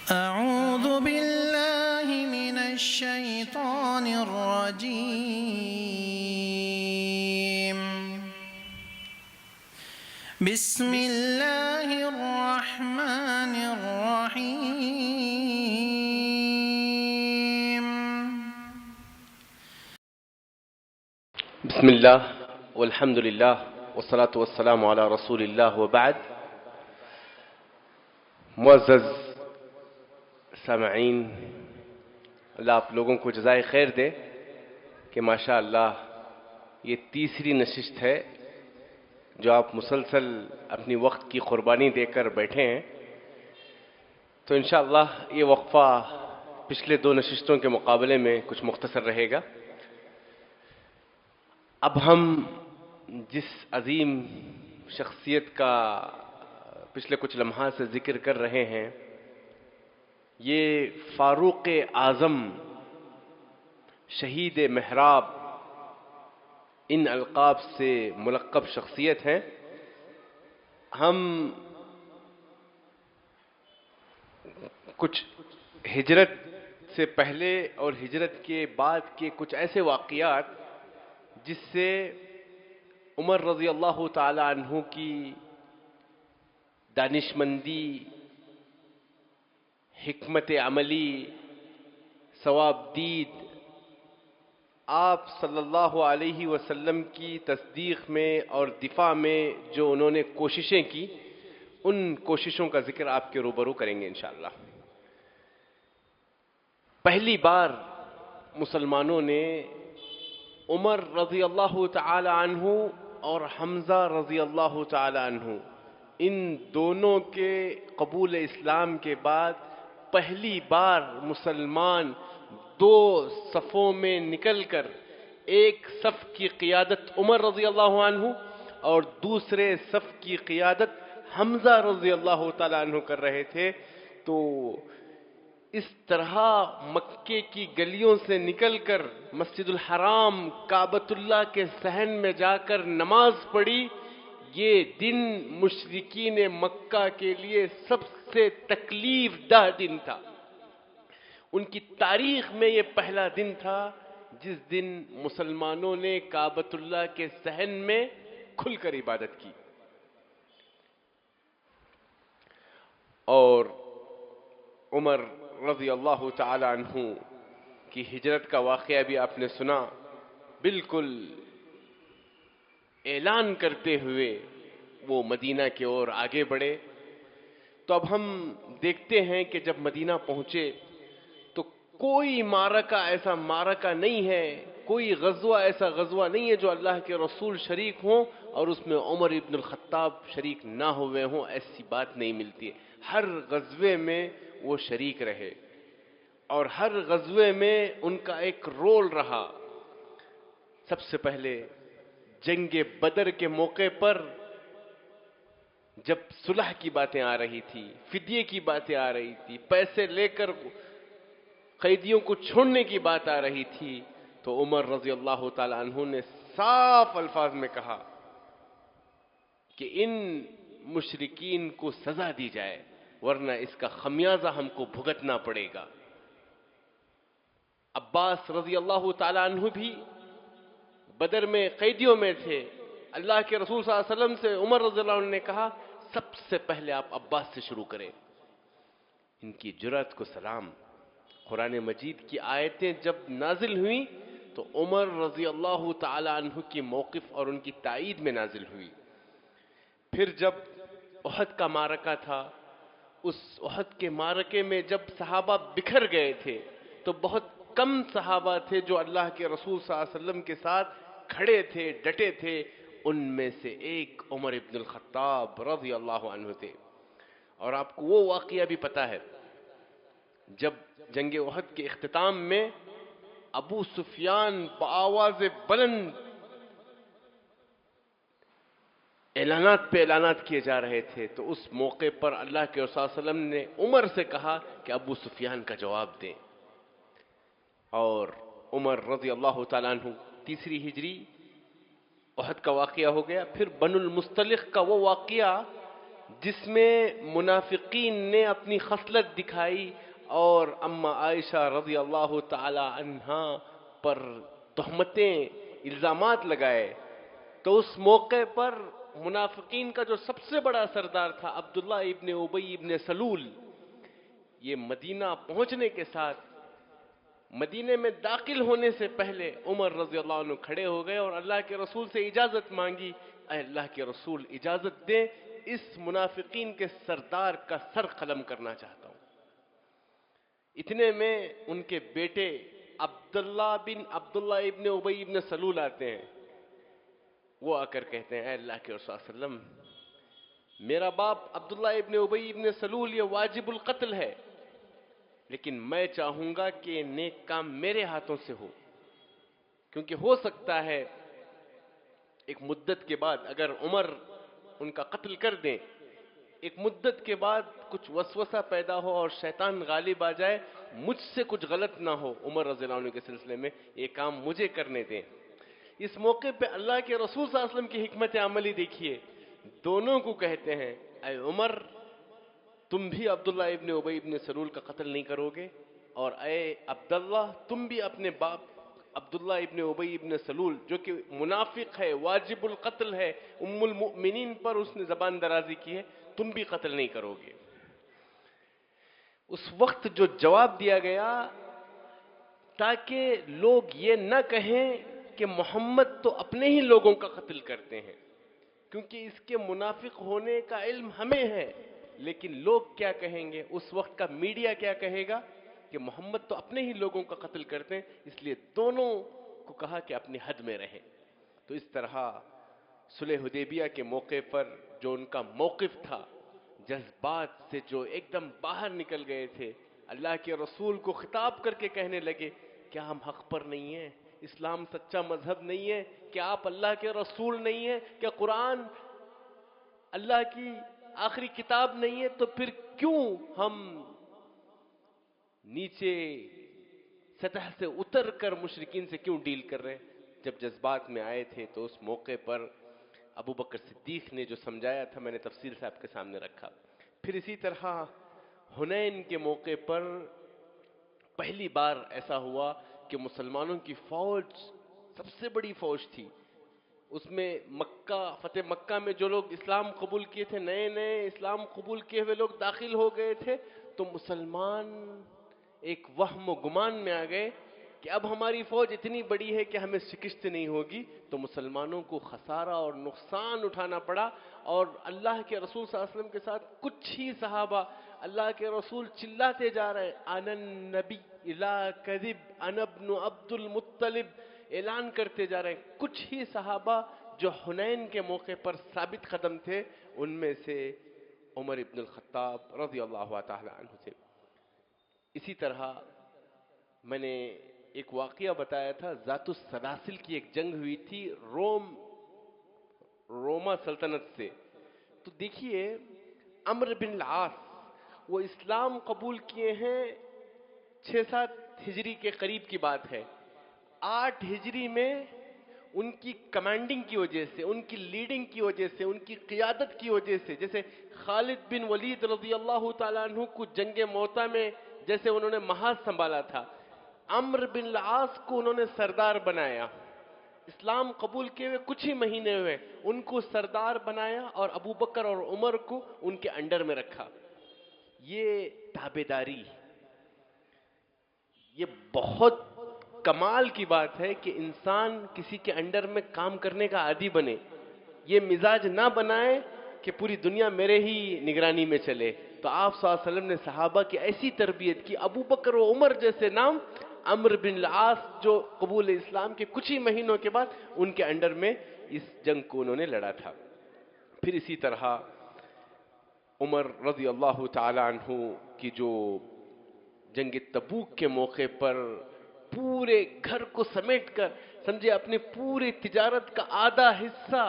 أعوذ بالله من الشيطان الرجيم. بسم الله الرحمن الرحيم. بسم الله والحمد لله والصلاة والسلام على رسول الله وبعد. معزز سامعین، اللہ آپ لوگوں کو جزائے خیر دے کہ ماشاءاللہ یہ تیسری نشست ہے جو آپ مسلسل اپنی وقت کی قربانی دے کر بیٹھے ہیں. تو انشاءاللہ یہ وقفہ پچھلے 2 نشستوں کے مقابلے میں کچھ مختصر رہے گا. اب ہم جس عظیم شخصیت کا پچھلے کچھ لمحات سے ذکر کر رہے ہیں، یہ فاروق اعظم شہید محراب ان القاب سے ملقب شخصیت ہیں. ہم کچھ ہجرت سے پہلے اور ہجرت کے بعد کے کچھ ایسے واقعات جس سے عمر رضی اللہ تعالی عنہ کی دانشمندی، حکمت عملی، ثواب دید، آپ صلی اللہ علیہ وسلم کی تصدیق میں اور دفاع میں جو انہوں نے کوششیں کی، ان کوششوں کا ذکر آپ کے روبرو کریں گے انشاءاللہ. پہلی بار مسلمانوں نے عمر رضی اللہ تعالی عنہ اور حمزہ رضی اللہ تعالی عنہ، ان دونوں کے قبول اسلام کے بعد پہلی بار مسلمان 2 صفوں میں نکل کر ایک صف کی قیادت عمر رضی اللہ عنہ اور دوسرے صف کی قیادت حمزہ رضی اللہ تعالی عنہ کر رہے تھے. تو اس طرح مکے کی گلیوں سے نکل کر مسجد الحرام کعبۃ اللہ کے صحن میں جا کر نماز پڑھی. یہ دن مشرکین مکہ کے لیے سب سے تکلیف دہ دن تھا. ان کی تاریخ میں یہ پہلا دن تھا جس دن مسلمانوں نے کعبۃ اللہ کے صحن میں کھل کر عبادت کی. اور عمر رضی اللہ تعالی عنہ کی ہجرت کا واقعہ بھی آپ نے سنا. بالکل اعلان کرتے ہوئے وہ مدینہ کی اور آگے بڑھے. تو اب ہم دیکھتے ہیں کہ جب مدینہ پہنچے تو کوئی معرکہ ایسا معرکہ نہیں ہے، کوئی غزوہ ایسا غزوہ نہیں ہے جو اللہ کے رسول شریک ہوں اور اس میں عمر ابن الخطاب شریک نہ ہوئے ہوں. ایسی بات نہیں ملتی ہے. ہر غزوے میں وہ شریک رہے اور ہر غزوے میں ان کا ایک رول رہا. سب سے پہلے جنگ بدر کے موقع پر جب صلح کی باتیں آ رہی تھی، فدیے کی باتیں آ رہی تھی، پیسے لے کر قیدیوں کو چھوڑنے کی بات آ رہی تھی، تو عمر رضی اللہ تعالی عنہ نے صاف الفاظ میں کہا کہ ان مشرکین کو سزا دی جائے ورنہ اس کا خمیازہ ہم کو بھگتنا پڑے گا. عباس رضی اللہ تعالی عنہ بھی بدر میں قیدیوں میں تھے. اللہ کے رسول صلی اللہ علیہ وسلم سے عمر رضی اللہ عنہ نے کہا سب سے پہلے آپ عباس سے شروع کریں. ان کی جرأت کو سلام. قرآن مجید کی آیتیں جب نازل ہوئیں تو عمر رضی اللہ تعالی عنہ کی موقف اور ان کی تائید میں نازل ہوئی. پھر جب احد کا معرکہ تھا، اس احد کے معرکے میں جب صحابہ بکھر گئے تھے تو بہت کم صحابہ تھے جو اللہ کے رسول صلی اللہ علیہ وسلم کے ساتھ کھڑے تھے، ڈٹے تھے. ان میں سے ایک عمر ابن الخطاب رضی اللہ عنہ تھے. اور آپ کو وہ واقعہ بھی پتا ہے جب جنگ احد کے اختتام میں ابو سفیان بآواز بلند اعلانات پہ اعلانات کیے جا رہے تھے، تو اس موقع پر اللہ کے رسول صلی اللہ علیہ وسلم نے عمر سے کہا کہ ابو سفیان کا جواب دیں. اور عمر رضی اللہ تعالیٰ عنہ 3 ہجری احد کا واقعہ ہو گیا. پھر بنو المستلق کا وہ واقعہ جس میں منافقین نے اپنی خصلت دکھائی اور اما عائشہ رضی اللہ تعالی عنہا پر تہمتیں، الزامات لگائے، تو اس موقع پر منافقین کا جو سب سے بڑا سردار تھا عبداللہ ابن ابی ابن سلول، یہ مدینہ پہنچنے کے ساتھ، مدینے میں داخل ہونے سے پہلے عمر رضی اللہ عنہ کھڑے ہو گئے اور اللہ کے رسول سے اجازت مانگی، اے اللہ کے رسول اجازت دیں، اس منافقین کے سردار کا سر قلم کرنا چاہتا ہوں۔ اتنے میں ان کے بیٹے عبداللہ ابن ابی ابن سلول آتے ہیں، وہ آ کر کہتے ہیں اے اللہ کے رسول صلی اللہ علیہ وسلم، میرا باپ عبداللہ ابن ابی ابن سلول یہ واجب القتل ہے، لیکن میں چاہوں گا کہ نیک کام میرے ہاتھوں سے ہو، کیونکہ ہو سکتا ہے ایک مدت کے بعد اگر عمر ان کا قتل کر دیں، ایک مدت کے بعد کچھ وسوسہ پیدا ہو اور شیطان غالب آ جائے، مجھ سے کچھ غلط نہ ہو عمر رضی اللہ عنہ کے سلسلے میں، یہ کام مجھے کرنے دیں۔ اس موقع پہ اللہ کے رسول صلی اللہ علیہ وسلم کی حکمت عملی دیکھیے، دونوں کو کہتے ہیں اے عمر، تم بھی عبداللہ ابن ابی ابن سلول کا قتل نہیں کرو گے، اور اے عبداللہ تم بھی اپنے باپ عبداللہ ابن ابی ابن سلول جو کہ منافق ہے، واجب القتل ہے، ام المؤمنین پر اس نے زبان درازی کی ہے، تم بھی قتل نہیں کرو گے۔ اس وقت جو جواب دیا گیا تاکہ لوگ یہ نہ کہیں کہ محمد تو اپنے ہی لوگوں کا قتل کرتے ہیں، کیونکہ اس کے منافق ہونے کا علم ہمیں ہے، لیکن لوگ کیا کہیں گے، اس وقت کا میڈیا کیا کہے گا کہ محمد تو اپنے ہی لوگوں کا قتل کرتے ہیں، اس لیے دونوں کو کہا کہ اپنی حد میں رہیں۔ تو اس طرح صلح حدیبیہ کے موقع پر جو ان کا موقف تھا، جذبات سے جو ایک دم باہر نکل گئے تھے، اللہ کے رسول کو خطاب کر کے کہنے لگے کیا ہم حق پر نہیں ہیں؟ اسلام سچا مذہب نہیں ہے؟ کیا آپ اللہ کے رسول نہیں ہیں؟ کیا قرآن اللہ کی آخری کتاب نہیں ہے؟ تو پھر کیوں ہم نیچے سطح سے اتر کر مشرکین سے کیوں ڈیل کر رہے ہیں؟ جب جذبات میں آئے تھے تو اس موقع پر ابو بکر صدیق نے جو سمجھایا تھا میں نے تفصیل سے آپ کے سامنے رکھا۔ پھر اسی طرح حنین کے موقع پر پہلی بار ایسا ہوا کہ مسلمانوں کی فوج سب سے بڑی فوج تھی، اس میں مکہ فتح مکہ میں جو لوگ اسلام قبول کیے تھے، نئے نئے اسلام قبول کیے ہوئے لوگ داخل ہو گئے تھے، تو مسلمان ایک وہم و گمان میں آ گئے کہ اب ہماری فوج اتنی بڑی ہے کہ ہمیں شکست نہیں ہوگی، تو مسلمانوں کو خسارہ اور نقصان اٹھانا پڑا، اور اللہ کے رسول صلی اللہ علیہ وسلم کے ساتھ کچھ ہی صحابہ، اللہ کے رسول چلاتے جا رہے ہیں انا النبی لا کذب انا ابن عبد المطلب، اعلان کرتے جا رہے ہیں، کچھ ہی صحابہ جو حنین کے موقع پر ثابت قدم تھے، ان میں سے عمر ابن الخطاب رضی اللہ تعالی عنہ تھے۔ اسی طرح میں نے ایک واقعہ بتایا تھا، ذات السلاسل کی ایک جنگ ہوئی تھی روما سلطنت سے، تو دیکھیے عمرو بن العاص وہ اسلام قبول کیے ہیں 6-7 ہجری کے قریب کی بات ہے، 8 ہجری میں ان کی کمانڈنگ کی وجہ سے، ان کی لیڈنگ کی وجہ سے، ان کی قیادت کی وجہ سے، جیسے خالد بن ولید رضی اللہ تعالیٰ عنہ کو جنگ موطا میں جیسے انہوں نے محاذ سنبھالا تھا، عمرو بن العاص کو انہوں نے سردار بنایا، اسلام قبول کیے ہوئے کچھ ہی مہینے ہوئے ان کو سردار بنایا، اور ابو بکر اور عمر کو ان کے انڈر میں رکھا۔ یہ تابعداری، یہ بہت کمال کی بات ہے کہ انسان کسی کے انڈر میں کام کرنے کا عادی بنے، یہ مزاج نہ بنائے کہ پوری دنیا میرے ہی نگرانی میں چلے۔ تو آپ صلی اللہ علیہ وسلم نے صحابہ کی ایسی تربیت کی، ابو بکر و عمر جیسے نام، عمرو بن العاص جو قبول اسلام کے کچھ ہی مہینوں کے بعد ان کے انڈر میں اس جنگ کو انہوں نے لڑا تھا۔ پھر اسی طرح عمر رضی اللہ تعالی عنہ کی جو جنگ تبوک کے موقع پر پورے گھر کو سمیٹ کر سمجھے اپنے پوری تجارت کا آدھا حصہ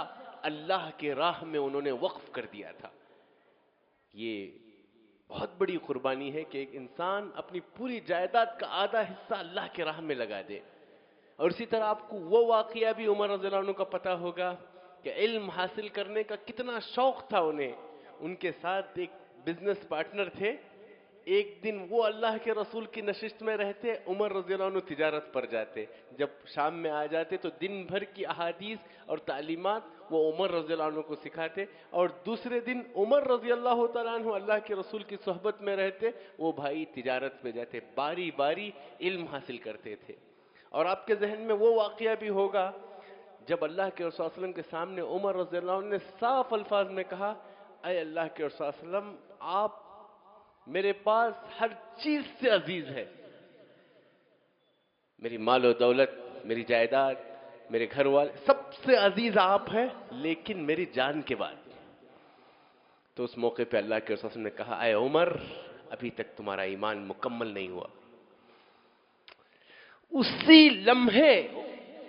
اللہ کے راہ میں انہوں نے وقف کر دیا تھا، یہ بہت بڑی قربانی ہے کہ ایک انسان اپنی پوری جائیداد کا آدھا حصہ اللہ کے راہ میں لگا دے۔ اور اسی طرح آپ کو وہ واقعہ بھی عمر رضی اللہ عنہ کا پتہ ہوگا کہ علم حاصل کرنے کا کتنا شوق تھا انہیں، ان کے ساتھ ایک بزنس پارٹنر تھے. ایک دن وہ اللہ کے رسول کی نشست میں رہتے, عمر رضی اللہ عنہ تجارت پر جاتے. جب شام میں آ جاتے تو دن بھر کی احادیث اور تعلیمات وہ عمر رضی اللہ عنہ کو سکھاتے, اور دوسرے دن عمر رضی اللہ تعالیٰ عنہ اللہ کے رسول کی صحبت میں رہتے, وہ بھائی تجارت پہ جاتے, باری باری علم حاصل کرتے تھے. اور آپ کے ذہن میں وہ واقعہ بھی ہوگا جب اللہ کے رسول صلی اللہ علیہ وسلم کے سامنے عمر رضی اللہ عنہ نے صاف الفاظ میں کہا, اے اللہ کے رسول صلی اللہ علیہ وسلم, آپ میرے پاس ہر چیز سے عزیز ہے, میری مال و دولت, میری جائیداد, میرے گھر والے, سب سے عزیز آپ ہیں, لیکن میری جان کے بعد. تو اس موقع پہ اللہ کے رسول نے کہا, اے عمر, ابھی تک تمہارا ایمان مکمل نہیں ہوا. اسی لمحے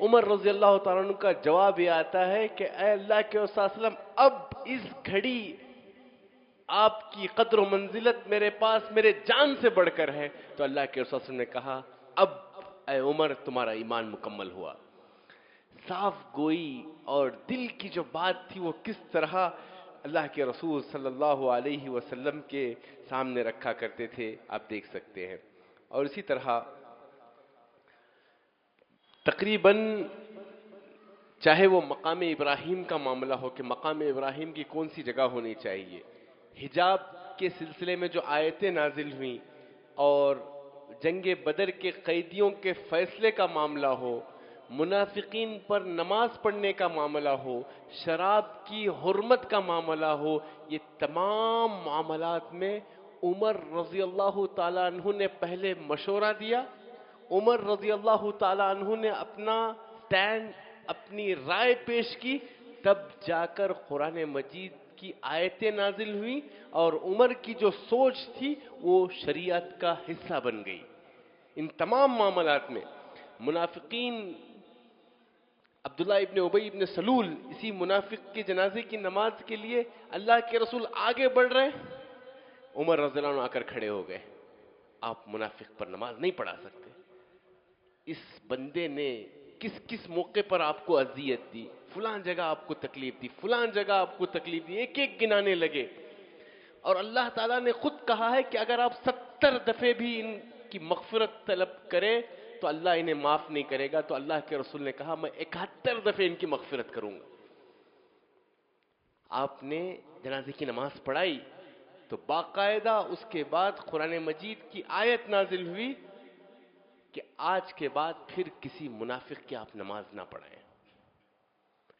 عمر رضی اللہ تعالیٰ عنہ کا جواب یہ آتا ہے کہ اے اللہ کے رسول صلی اللہ علیہ وسلم, اب اس گھڑی آپ کی قدر و منزلت میرے پاس میرے جان سے بڑھ کر ہے. تو اللہ کے رسول صلی اللہ علیہ وسلم نے کہا, اب اے عمر تمہارا ایمان مکمل ہوا. صاف گوئی اور دل کی جو بات تھی وہ کس طرح اللہ کے رسول صلی اللہ علیہ وسلم کے سامنے رکھا کرتے تھے آپ دیکھ سکتے ہیں. اور اسی طرح تقریباً چاہے وہ مقام ابراہیم کا معاملہ ہو کہ مقام ابراہیم کی کون سی جگہ ہونی چاہیے, حجاب کے سلسلے میں جو آیتیں نازل ہوئیں, اور جنگ بدر کے قیدیوں کے فیصلے کا معاملہ ہو, منافقین پر نماز پڑھنے کا معاملہ ہو, شراب کی حرمت کا معاملہ ہو, یہ تمام معاملات میں عمر رضی اللہ تعالیٰ عنہ نے پہلے مشورہ دیا. عمر رضی اللہ تعالیٰ عنہ نے اپنا سٹینڈ, اپنی رائے پیش کی, تب جا کر قرآن مجید کی آیتیں نازل ہوئیں, اور عمر کی جو سوچ تھی وہ شریعت کا حصہ بن گئی. ان تمام معاملات میں منافقین, عبداللہ ابن ابی ابن سلول, اسی منافق کے جنازے کی نماز کے لیے اللہ کے رسول آگے بڑھ رہے, عمر رضی اللہ عنہ آ کر کھڑے ہو گئے, آپ منافق پر نماز نہیں پڑھا سکتے. اس بندے نے کس کس موقع پر آپ کو اذیت دی, فلان جگہ آپ کو تکلیف دی, فلان جگہ آپ کو تکلیف دی, ایک ایک گنانے لگے. اور اللہ تعالیٰ نے خود کہا ہے کہ اگر آپ 70 دفعے بھی ان کی مغفرت طلب کریں تو اللہ انہیں معاف نہیں کرے گا. تو اللہ کے رسول نے کہا, میں 71 دفعے ان کی مغفرت کروں گا. آپ نے جنازے کی نماز پڑھائی تو باقاعدہ اس کے بعد قرآن مجید کی آیت نازل ہوئی کہ آج کے بعد پھر کسی منافق کی آپ نماز نہ پڑھائیں.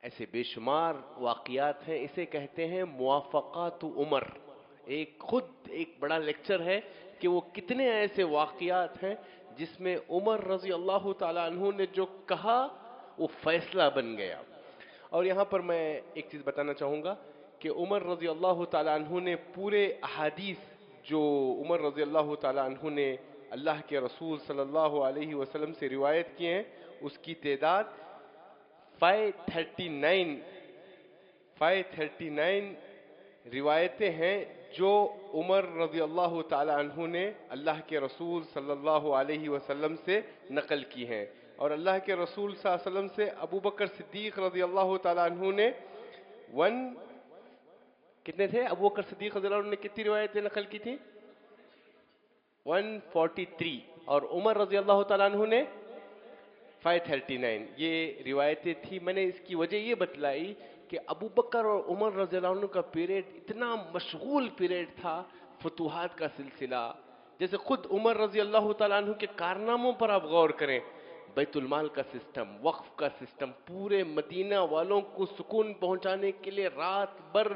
ایسے بے شمار واقعات ہیں, اسے کہتے ہیں موافقات عمر. خود ایک بڑا لیکچر ہے کہ وہ کتنے ایسے واقعات ہیں جس میں عمر رضی اللہ تعالیٰ عنہ نے جو کہا وہ فیصلہ بن گیا. اور یہاں پر میں ایک چیز بتانا چاہوں گا کہ عمر رضی اللہ تعالیٰ عنہ نے پورے احادیث جو عمر رضی اللہ تعالیٰ عنہ نے اللہ کے رسول صلی اللہ علیہ وسلم سے روایت کیے ہیں, اس کی تعداد 539 روایتیں ہیں جو عمر رضی اللہ تعالی عنہ نے اللہ کے رسول صلی اللہ علیہ وسلم سے نقل کی ہیں. اور اللہ کے رسول صلی اللہ علیہ وسلم سے ابو بکر صدیق رضی اللہ تعالی عنہ نے کتنے تھے, ابو بکر صدیق رضی اللہ عنہ نے کتنی روایتیں نقل کی تھی, 143, اور عمر رضی اللہ تعالیٰ عنہ نے 539. یہ روایتیں تھی. میں نے اس کی وجہ یہ بتلائی کہ ابو بکر اور عمر رضی اللہ عنہ کا پیریڈ اتنا مشغول پیریڈ تھا, فتوحات کا سلسلہ. جیسے خود عمر رضی اللہ تعالیٰ عنہ کے کارناموں پر آپ غور کریں, بیت المال کا سسٹم, وقف کا سسٹم, پورے مدینہ والوں کو سکون پہنچانے کے لیے رات بھر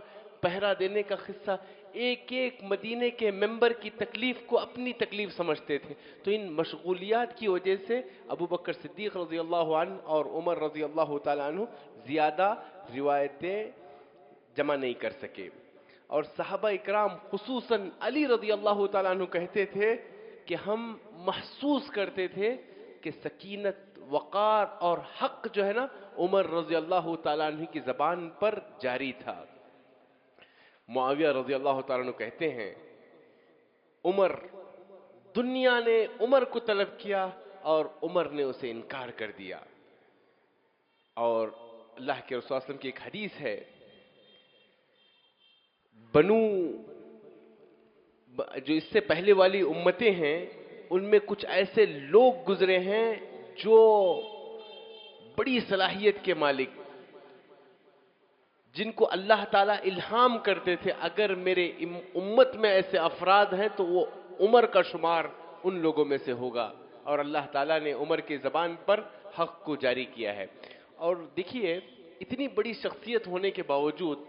پہرا دینے کا قصہ. ایک ایک مدینے کے ممبر کی تکلیف کو اپنی تکلیف سمجھتے تھے. تو ان مشغولیات کی وجہ سے ابو بکر صدیق رضی اللہ عنہ اور عمر رضی اللہ تعالیٰ عنہ زیادہ روایتیں جمع نہیں کر سکے. اور صحابہ اکرام خصوصاً علی رضی اللہ تعالیٰ عنہ کہتے تھے کہ ہم محسوس کرتے تھے کہ سکینت, وقار اور حق جو ہے نا عمر رضی اللہ تعالیٰ عنہ کی زبان پر جاری تھا. معاویہ رضی اللہ تعالیٰ عنہ کہتے ہیں دنیا نے عمر کو طلب کیا اور عمر نے اسے انکار کر دیا. اور اللہ کے رسول صلی اللہ علیہ وسلم کی ایک حدیث ہے, بنو جو اس سے پہلے والی امتیں ہیں ان میں کچھ ایسے لوگ گزرے ہیں جو بڑی صلاحیت کے مالک، جن کو اللہ تعالیٰ الہام کرتے تھے اگر میرے امت میں ایسے افراد ہیں تو وہ عمر کا شمار ان لوگوں میں سے ہوگا، اور اللہ تعالیٰ نے عمر کی زبان پر حق کو جاری کیا ہے۔ اور دیکھیے اتنی بڑی شخصیت ہونے کے باوجود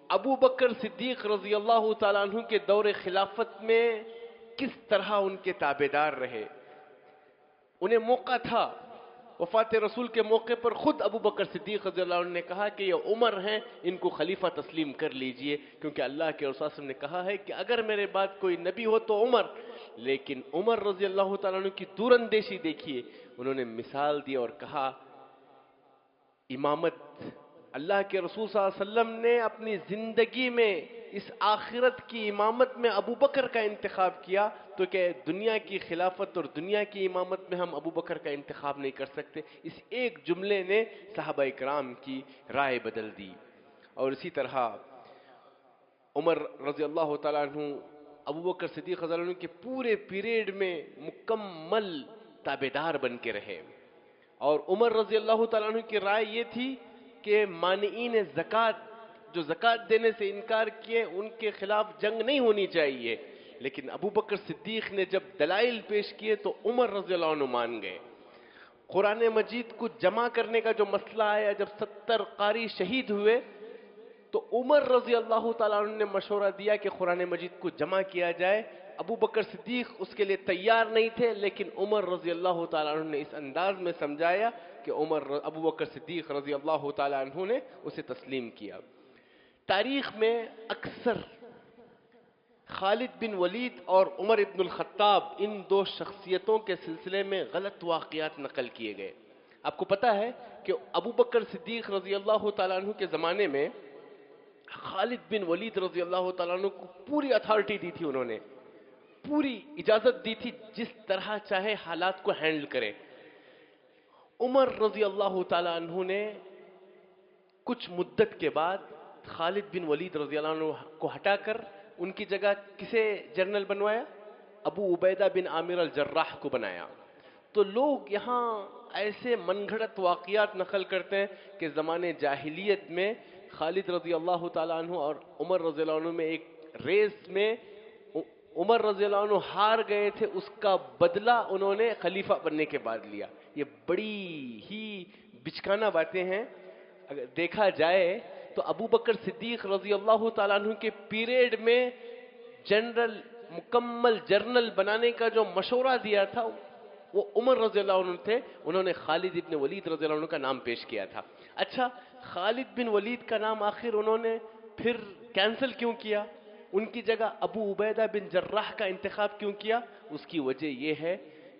ابو بکر صدیق رضی اللہ تعالیٰ عنہ کے دور خلافت میں کس طرح ان کے تابعدار رہے۔ انہیں موقع تھا، وفات رسول کے موقع پر خود ابو بکر صدیق رضی اللہ عنہ نے کہا کہ یہ عمر ہیں، ان کو خلیفہ تسلیم کر لیجئے، کیونکہ اللہ کے رسول صلی اللہ علیہ وسلم نے کہا ہے کہ اگر میرے بعد کوئی نبی ہو تو عمر۔ لیکن عمر رضی اللہ تعالیٰ عنہ کی دور اندیشی دیکھیے، انہوں نے مثال دی اور کہا امامت، اللہ کے رسول صلی اللہ علیہ وسلم نے اپنی زندگی میں اس آخرت کی امامت میں ابو بکر کا انتخاب کیا، تو کہ دنیا کی خلافت اور دنیا کی امامت میں ہم ابو بکر کا انتخاب نہیں کر سکتے؟ اس ایک جملے نے صحابہ کرام کی رائے بدل دی۔ اور اسی طرح عمر رضی اللہ تعالیٰ عنہ ابو بکر صدیق رضی اللہ عنہ کے پورے پیریڈ میں مکمل تابعدار بن کے رہے، اور عمر رضی اللہ تعالیٰ عنہ کی رائے یہ تھی کہ مانعین زکوٰۃ، جو زکوٰۃ دینے سے انکار کیے، ان کے خلاف جنگ نہیں ہونی چاہیے۔ لیکن ابو بکر صدیق نے جب دلائل پیش کیے تو عمر رضی اللہ عنہ مان گئے۔ قرآن مجید کو جمع کرنے کا جو مسئلہ آیا، جب 70 قاری شہید ہوئے تو عمر رضی اللہ تعالیٰ عنہ نے مشورہ دیا کہ قرآن مجید کو جمع کیا جائے۔ ابو بکر صدیق اس کے لیے تیار نہیں تھے، لیکن عمر رضی اللہ تعالیٰ عنہ نے اس انداز میں سمجھایا کہ ابو بکر صدیق رضی اللہ تعالیٰ عنہ نے اسے تسلیم کیا۔ تاریخ میں اکثر خالد بن ولید اور عمر ابن الخطاب، ان دو شخصیتوں کے سلسلے میں غلط واقعات نقل کیے گئے۔ آپ کو پتا ہے کہ ابو بکر صدیق رضی اللہ تعالیٰ عنہ کے زمانے میں خالد بن ولید رضی اللہ تعالیٰ عنہ کو پوری اتھارٹی دی تھی، انہوں نے پوری اجازت دی تھی جس طرح چاہے حالات کو ہینڈل کرے۔ عمر رضی اللہ تعالیٰ عنہ نے کچھ مدت کے بعد خالد بن ولید رضی اللہ عنہ کو ہٹا کر ان کی جگہ کسے جنرل بنوایا؟ ابو عبیدہ بن عامر الجراح کو بنایا۔ تو لوگ یہاں ایسے من گھڑت واقعات نقل کرتے ہیں کہ زمانے جاہلیت میں خالد رضی اللہ تعالیٰ عنہ اور عمر رضی اللہ عنہ میں ایک ریس میں عمر رضی اللہ عنہ ہار گئے تھے، اس کا بدلہ انہوں نے خلیفہ بننے کے بعد لیا۔ یہ بڑی ہی بچکانہ باتیں ہیں۔ اگر دیکھا جائے تو ابو بکر صدیق رضی اللہ تعالیٰ عنہ کے پیریڈ میں جنرل، مکمل جنرل بنانے کا جو مشورہ دیا تھا وہ عمر رضی اللہ عنہ تھے، انہوں نے خالد ابن ولید رضی اللہ عنہ کا نام پیش کیا تھا۔ اچھا، خالد بن ولید کا نام آخر انہوں نے پھر کینسل کیوں کیا؟ ان کی جگہ ابو عبیدہ بن جراح کا انتخاب کیوں کیا؟ اس کی وجہ یہ ہے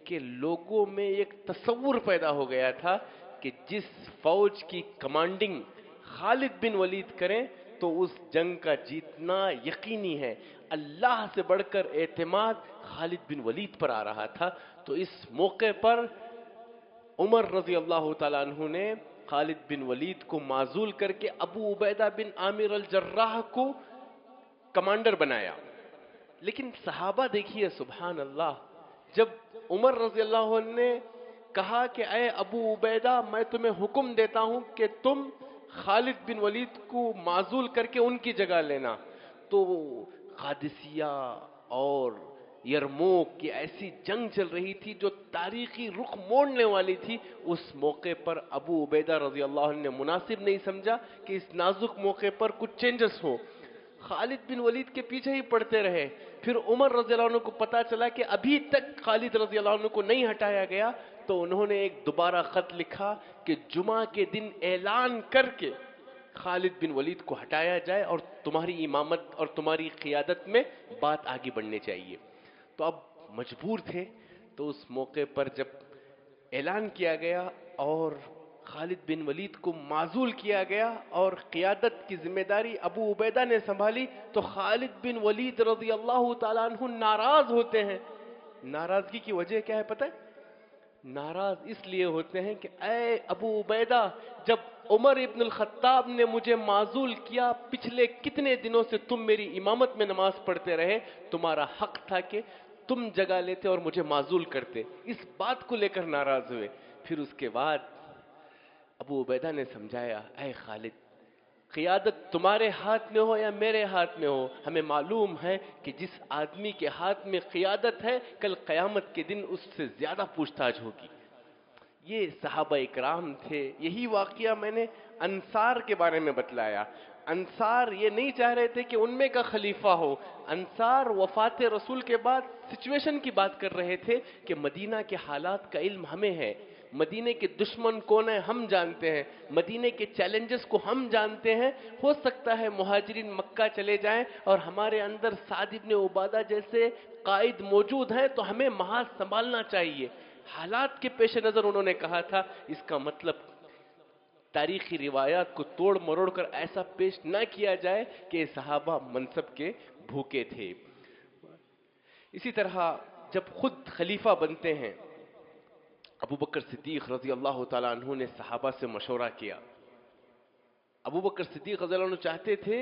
کہ لوگوں میں ایک تصور پیدا ہو گیا تھا کہ جس فوج کی کمانڈنگ خالد بن ولید کریں تو اس جنگ کا جیتنا یقینی ہے۔ اللہ سے بڑھ کر اعتماد خالد بن ولید پر آ رہا تھا، تو اس موقع پر عمر رضی اللہ تعالیٰ عنہ نے خالد بن ولید کو معزول کر کے ابو عبیدہ بن عامر الجراح کو کمانڈر بنایا۔ لیکن صحابہ دیکھیے سبحان اللہ، جب عمر رضی اللہ عنہ نے کہا کہ اے ابو عبیدہ، میں تمہیں حکم دیتا ہوں کہ تم خالد بن ولید کو معزول کر کے ان کی جگہ لینا، تو قادسیہ اور یرموک کی ایسی جنگ چل رہی تھی جو تاریخی رخ موڑنے والی تھی۔ اس موقع پر ابو عبیدہ رضی اللہ عنہ نے مناسب نہیں سمجھا کہ اس نازک موقع پر کچھ چینجز ہوں، خالد بن ولید کے پیچھے ہی پڑتے رہے۔ پھر عمر رضی اللہ عنہ کو پتا چلا کہ ابھی تک خالد رضی اللہ عنہ کو نہیں ہٹایا گیا، تو انہوں نے ایک دوبارہ خط لکھا کہ جمعہ کے دن اعلان کر کے خالد بن ولید کو ہٹایا جائے اور تمہاری امامت اور تمہاری قیادت میں بات آگے بڑھنے چاہیے۔ تو اب مجبور تھے، تو اس موقع پر جب اعلان کیا گیا اور خالد بن ولید کو معزول کیا گیا اور قیادت کی ذمہ داری ابو عبیدہ نے سنبھالی، تو خالد بن ولید رضی اللہ تعالیٰ عنہ ناراض ہوتے ہیں۔ ناراضگی کی وجہ کیا ہے پتہ ہے؟ ناراض اس لیے ہوتے ہیں کہ اے ابو عبیدہ، جب عمر ابن الخطاب نے مجھے معزول کیا، پچھلے کتنے دنوں سے تم میری امامت میں نماز پڑھتے رہے، تمہارا حق تھا کہ تم جگہ لیتے اور مجھے معزول کرتے. اس بات کو لے کر ناراض ہوئے. پھر اس کے بعد ابو عبیدہ نے سمجھایا، اے خالد، قیادت تمہارے ہاتھ میں ہو یا میرے ہاتھ میں ہو، ہمیں معلوم ہے کہ جس آدمی کے ہاتھ میں قیادت ہے، کل قیامت کے دن اس سے زیادہ پوچھ تاچھ ہوگی. یہ صحابہ اکرام تھے. یہی واقعہ میں نے انصار کے بارے میں بتلایا. انصار یہ نہیں چاہ رہے تھے کہ ان میں کا خلیفہ ہو. انصار وفات رسول کے بعد سچویشن کی بات کر رہے تھے کہ مدینہ کے حالات کا علم ہمیں ہے، مدینے کے دشمن کون ہیں ہم جانتے ہیں، مدینے کے چیلنجز کو ہم جانتے ہیں. ہو سکتا ہے مہاجرین مکہ چلے جائیں اور ہمارے اندر سعد ابن عبادہ جیسے قائد موجود ہیں، تو ہمیں محاذ سنبھالنا چاہیے. حالات کے پیش نظر انہوں نے کہا تھا. اس کا مطلب تاریخی روایات کو توڑ مروڑ کر ایسا پیش نہ کیا جائے کہ صحابہ منصب کے بھوکے تھے. اسی طرح جب خود خلیفہ بنتے ہیں، ابو بکر صدیق رضی اللہ تعالیٰ عنہ نے صحابہ سے مشورہ کیا. ابو بکر صدیق رضی اللہ عنہ چاہتے تھے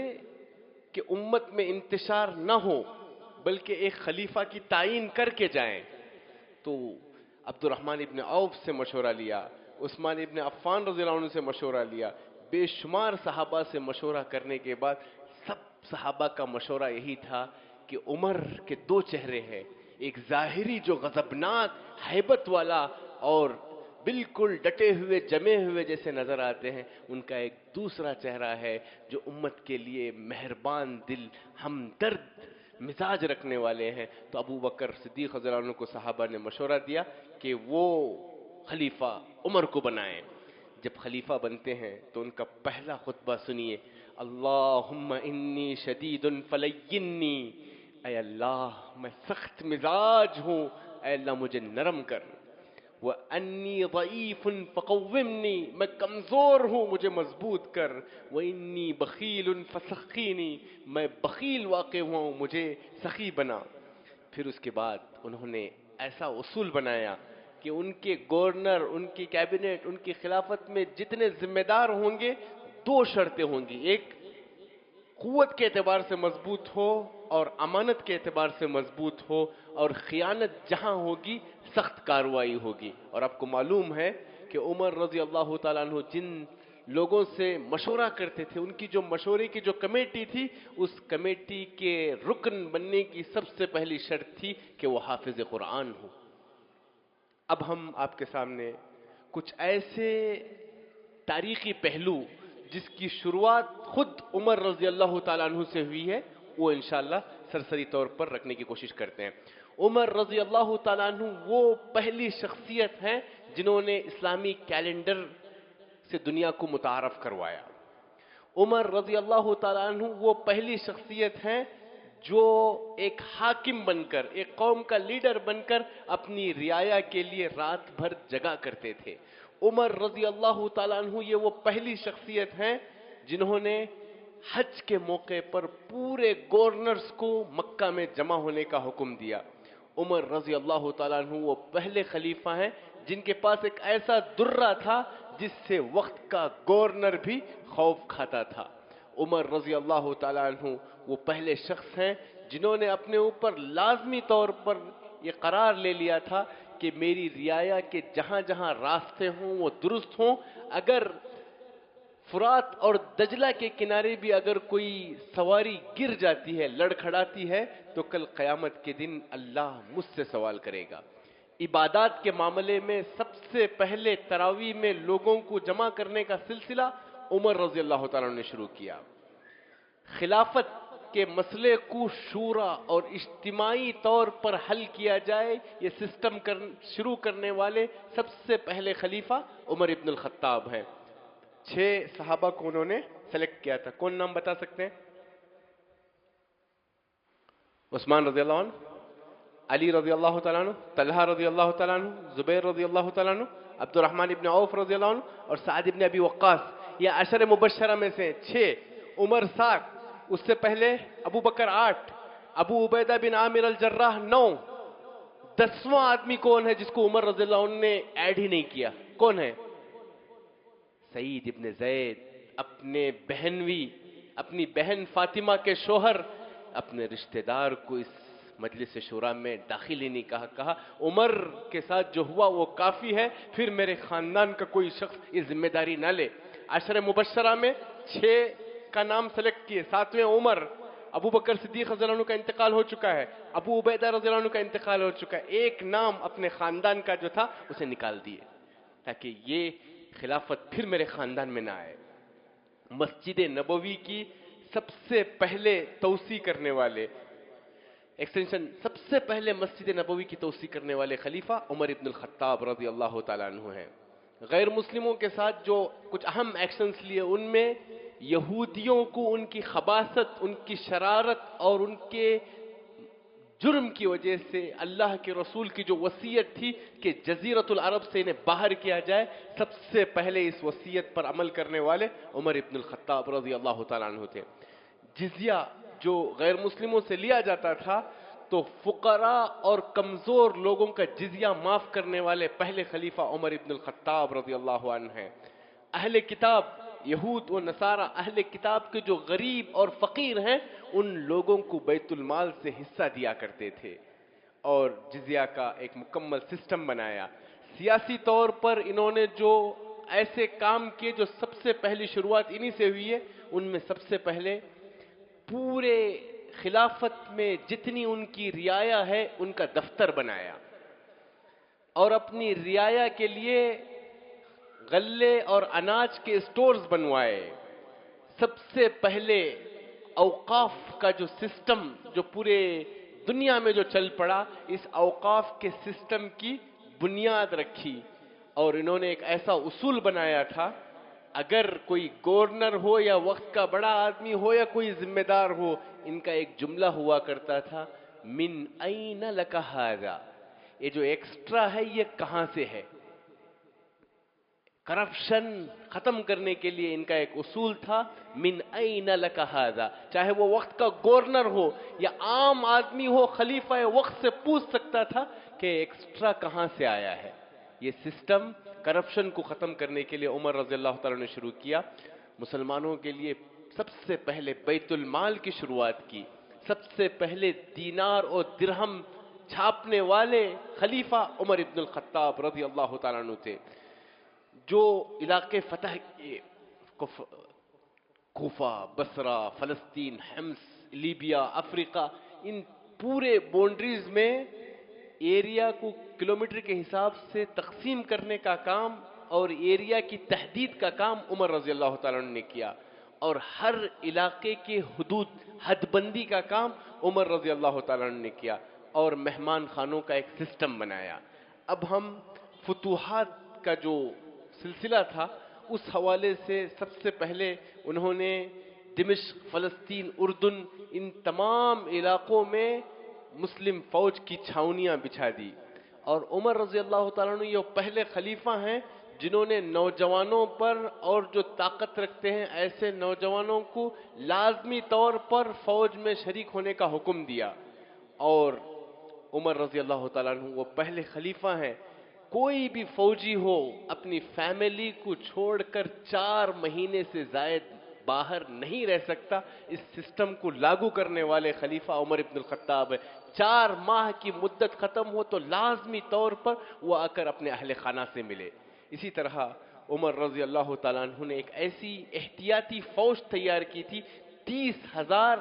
کہ امت میں انتشار نہ ہو، بلکہ ایک خلیفہ کی تعین کر کے جائیں. تو عبد الرحمن ابن عوف سے مشورہ لیا، عثمان ابن عفان رضی اللہ عنہ سے مشورہ لیا، بے شمار صحابہ سے مشورہ کرنے کے بعد سب صحابہ کا مشورہ یہی تھا کہ عمر کے دو چہرے ہیں، ایک ظاہری جو غضبناک ہیبت والا اور بالکل ڈٹے ہوئے جمے ہوئے جیسے نظر آتے ہیں، ان کا ایک دوسرا چہرہ ہے جو امت کے لیے مہربان دل، ہمدرد مزاج رکھنے والے ہیں. تو ابو بکر صدیق رضی اللہ عنہ کو صحابہ نے مشورہ دیا کہ وہ خلیفہ عمر کو بنائیں. جب خلیفہ بنتے ہیں تو ان کا پہلا خطبہ سنیے. اللہم انی شدید فلینی، اے اللہ میں سخت مزاج ہوں، اے اللہ مجھے نرم کر. وَأَنِّي ضَعِيفٌ فَقَوِّمْنِي، میں کمزور ہوں مجھے مضبوط کر. وَإِنِّي بَخِيلٌ فَسَخِّينِي، میں بخیل واقع ہوا ہوں مجھے سخی بنا. پھر اس کے بعد انہوں نے ایسا اصول بنایا کہ ان کے گورنر، ان کی کیبنٹ، ان کی خلافت میں جتنے ذمہ دار ہوں گے، دو شرطیں ہوں گی. ایک قوت کے اعتبار سے مضبوط ہو اور امانت کے اعتبار سے مضبوط ہو، اور خیانت جہاں ہوگی سخت کارروائی ہوگی. اور آپ کو معلوم ہے کہ عمر رضی اللہ تعالیٰ عنہ جن لوگوں سے مشورہ کرتے تھے، ان کی جو مشورے کی جو کمیٹی تھی، اس کمیٹی کے رکن بننے کی سب سے پہلی شرط تھی کہ وہ حافظ قرآن ہو. اب ہم آپ کے سامنے کچھ ایسے تاریخی پہلو جس کی شروعات خود عمر رضی اللہ تعالیٰ عنہ سے ہوئی ہے، وہ انشاءاللہ سرسری طور پر رکھنے کی کوشش کرتے ہیں. عمر رضی اللہ تعالیٰ عنہ وہ پہلی شخصیت ہیں جنہوں نے اسلامی کیلنڈر سے دنیا کو متعارف کروایا. عمر رضی اللہ تعالیٰ عنہ وہ پہلی شخصیت ہیں جو ایک حاکم بن کر، ایک قوم کا لیڈر بن کر اپنی رعایا کے لیے رات بھر جگا کرتے تھے. عمر رضی اللہ تعالیٰ عنہ یہ وہ پہلی شخصیت ہیں جنہوں نے حج کے موقع پر پورے گورنرز کو مکہ میں جمع ہونے کا حکم دیا. عمر رضی اللہ تعالیٰ عنہ وہ پہلے خلیفہ ہیں جن کے پاس ایک ایسا درہ تھا جس سے وقت کا گورنر بھی خوف کھاتا تھا. عمر رضی اللہ تعالیٰ عنہ وہ پہلے شخص ہیں جنہوں نے اپنے اوپر لازمی طور پر یہ قرار لے لیا تھا کہ میری رعایا کے جہاں جہاں راستے ہوں وہ درست ہوں. اگر فرات اور دجلہ کے کنارے بھی اگر کوئی سواری گر جاتی ہے، لڑکھڑاتی ہے، تو کل قیامت کے دن اللہ مجھ سے سوال کرے گا. عبادات کے معاملے میں سب سے پہلے تراویح میں لوگوں کو جمع کرنے کا سلسلہ عمر رضی اللہ تعالیٰ نے شروع کیا. خلافت کے مسئلے کو شورا اور اجتماعی طور پر حل کیا جائے، یہ سسٹم شروع کرنے والے سب سے پہلے خلیفہ عمر ابن الخطاب ہیں. 6 صحابہ کو انہوں نے سلیکٹ کیا تھا. کون نام بتا سکتے ہیں؟ عثمان رضی اللہ عنہ، علی رضی اللہ تعالیٰ عنہ، طلحہ رضی اللہ تعالیٰ عنہ، زبیر رضی اللہ تعالیٰ عنہ، عبد الرحمن ابن عوف رضی اللہ عنہ اور سعد ابن ابی وقاص. یہ 10 مبشرہ میں سے 6. عمر 7، اس سے پہلے ابو بکر 8، ابو عبیدہ بن عامر الجراح 9، 10واں آدمی کون ہے جس کو عمر رضی اللہ عنہ نے ایڈ ہی نہیں کیا؟ کون ہے؟ سعید ابن زید، اپنی بہن فاطمہ کے شوہر، اپنے رشتہ دار کو اس مجلس شورا میں داخل ہی نہیں کہا عمر کے ساتھ جو ہوا وہ کافی ہے، پھر میرے خاندان کا کوئی شخص یہ ذمہ داری نہ لے۔ عشر مبشرہ میں 6 کا نام سلیکٹ کیے، 7ویں عمر، ابو بکر صدیق رضی اللہ عنہ کا انتقال ہو چکا ہے، ابو عبیدہ رضی اللہ عنہ کا انتقال ہو چکا ہے، ایک نام اپنے خاندان کا جو تھا اسے نکال دیے تاکہ یہ خلافت پھر میرے خاندان میں نہ آئے۔ مسجد نبوی کی سب سے پہلے توسیع کرنے والے سب سے پہلے مسجد نبوی کی توسیع کرنے والے خلیفہ عمر ابن الخطاب رضی اللہ تعالیٰ عنہ ہیں۔ غیر مسلموں کے ساتھ جو کچھ اہم ایکشنز لیے، ان میں یہودیوں کو ان کی خباثت، ان کی شرارت اور ان کے جرم کی وجہ سے اللہ کے رسول کی جو وصیت تھی کہ جزیرۃ العرب سے انہیں باہر کیا جائے، سب سے پہلے اس وصیت پر عمل کرنے والے عمر ابن الخطاب رضی اللہ تعالیٰ عنہ تھے۔ جزیہ جو غیر مسلموں سے لیا جاتا تھا، تو فقراء اور کمزور لوگوں کا جزیہ معاف کرنے والے پہلے خلیفہ عمر ابن الخطاب رضی اللہ عنہ ہیں۔ اہل کتاب، یہود و نصارہ، اہل کتاب کے جو غریب اور فقیر ہیں، ان لوگوں کو بیت المال سے حصہ دیا کرتے تھے اور جزیہ کا ایک مکمل سسٹم بنایا۔ سیاسی طور پر انہوں نے جو ایسے کام کیے جو سب سے پہلی شروعات انہی سے ہوئی ہے، ان میں سب سے پہلے پورے خلافت میں جتنی ان کی رعایا ہے ان کا دفتر بنایا اور اپنی رعایا کے لیے غلے اور اناج کے اسٹورز بنوائے۔ سب سے پہلے اوقاف کا جو سسٹم جو پورے دنیا میں جو چل پڑا، اس اوقاف کے سسٹم کی بنیاد رکھی اور انہوں نے ایک ایسا اصول بنایا تھا، اگر کوئی گورنر ہو یا وقت کا بڑا آدمی ہو یا کوئی ذمہ دار ہو، ان کا ایک جملہ ہوا کرتا تھا، من این لک ھذا، یہ جو ایکسٹرا ہے یہ کہاں سے ہے؟ کرپشن ختم کرنے کے لیے ان کا ایک اصول تھا، من این لک ھذا، چاہے وہ وقت کا گورنر ہو یا عام آدمی ہو، خلیفہ وقت سے پوچھ سکتا تھا کہ ایکسٹرا کہاں سے آیا ہے۔ یہ سسٹم کرپشن کو ختم کرنے کے لیے عمر رضی اللہ تعالیٰ نے شروع کیا۔ مسلمانوں کے لیے سب سے پہلے بیت المال کی شروعات کی، سب سے پہلے دینار اور درہم چھاپنے والے خلیفہ عمر ابن الخطاب رضی اللہ تعالیٰ عنہ تھے۔ جو علاقے فتح کیے، کوفہ، بصرہ، فلسطین، حمص، لیبیا، افریقہ، ان پورے بونڈریز میں ایریا کو کلومیٹر کے حساب سے تقسیم کرنے کا کام اور ایریا کی تحدید کا کام عمر رضی اللہ تعالیٰ عنہ نے کیا، اور ہر علاقے کے حدود حد بندی کا کام عمر رضی اللہ تعالیٰ عنہ نے کیا اور مہمان خانوں کا ایک سسٹم بنایا۔ اب ہم فتوحات کا جو سلسلہ تھا اس حوالے سے سب سے پہلے انہوں نے دمشق، فلسطین، اردن، ان تمام علاقوں میں مسلم فوج کی چھاؤنیاں بچھا دی، اور عمر رضی اللہ تعالیٰ عنہ یہ پہلے خلیفہ ہیں جنہوں نے نوجوانوں پر اور جو طاقت رکھتے ہیں ایسے نوجوانوں کو لازمی طور پر فوج میں شریک ہونے کا حکم دیا، اور عمر رضی اللہ تعالیٰ عنہ وہ پہلے خلیفہ ہیں۔ کوئی بھی فوجی ہو اپنی فیملی کو چھوڑ کر 4 مہینے سے زائد باہر نہیں رہ سکتا، اس سسٹم کو لاگو کرنے والے خلیفہ عمر ابن الخطاب ہے۔ 4 ماہ کی مدت ختم ہو تو لازمی طور پر وہ آ کر اپنے اہل خانہ سے ملے۔ اسی طرح عمر رضی اللہ تعالیٰ عنہ نے ایک ایسی احتیاطی فوج تیار کی تھی، 30,000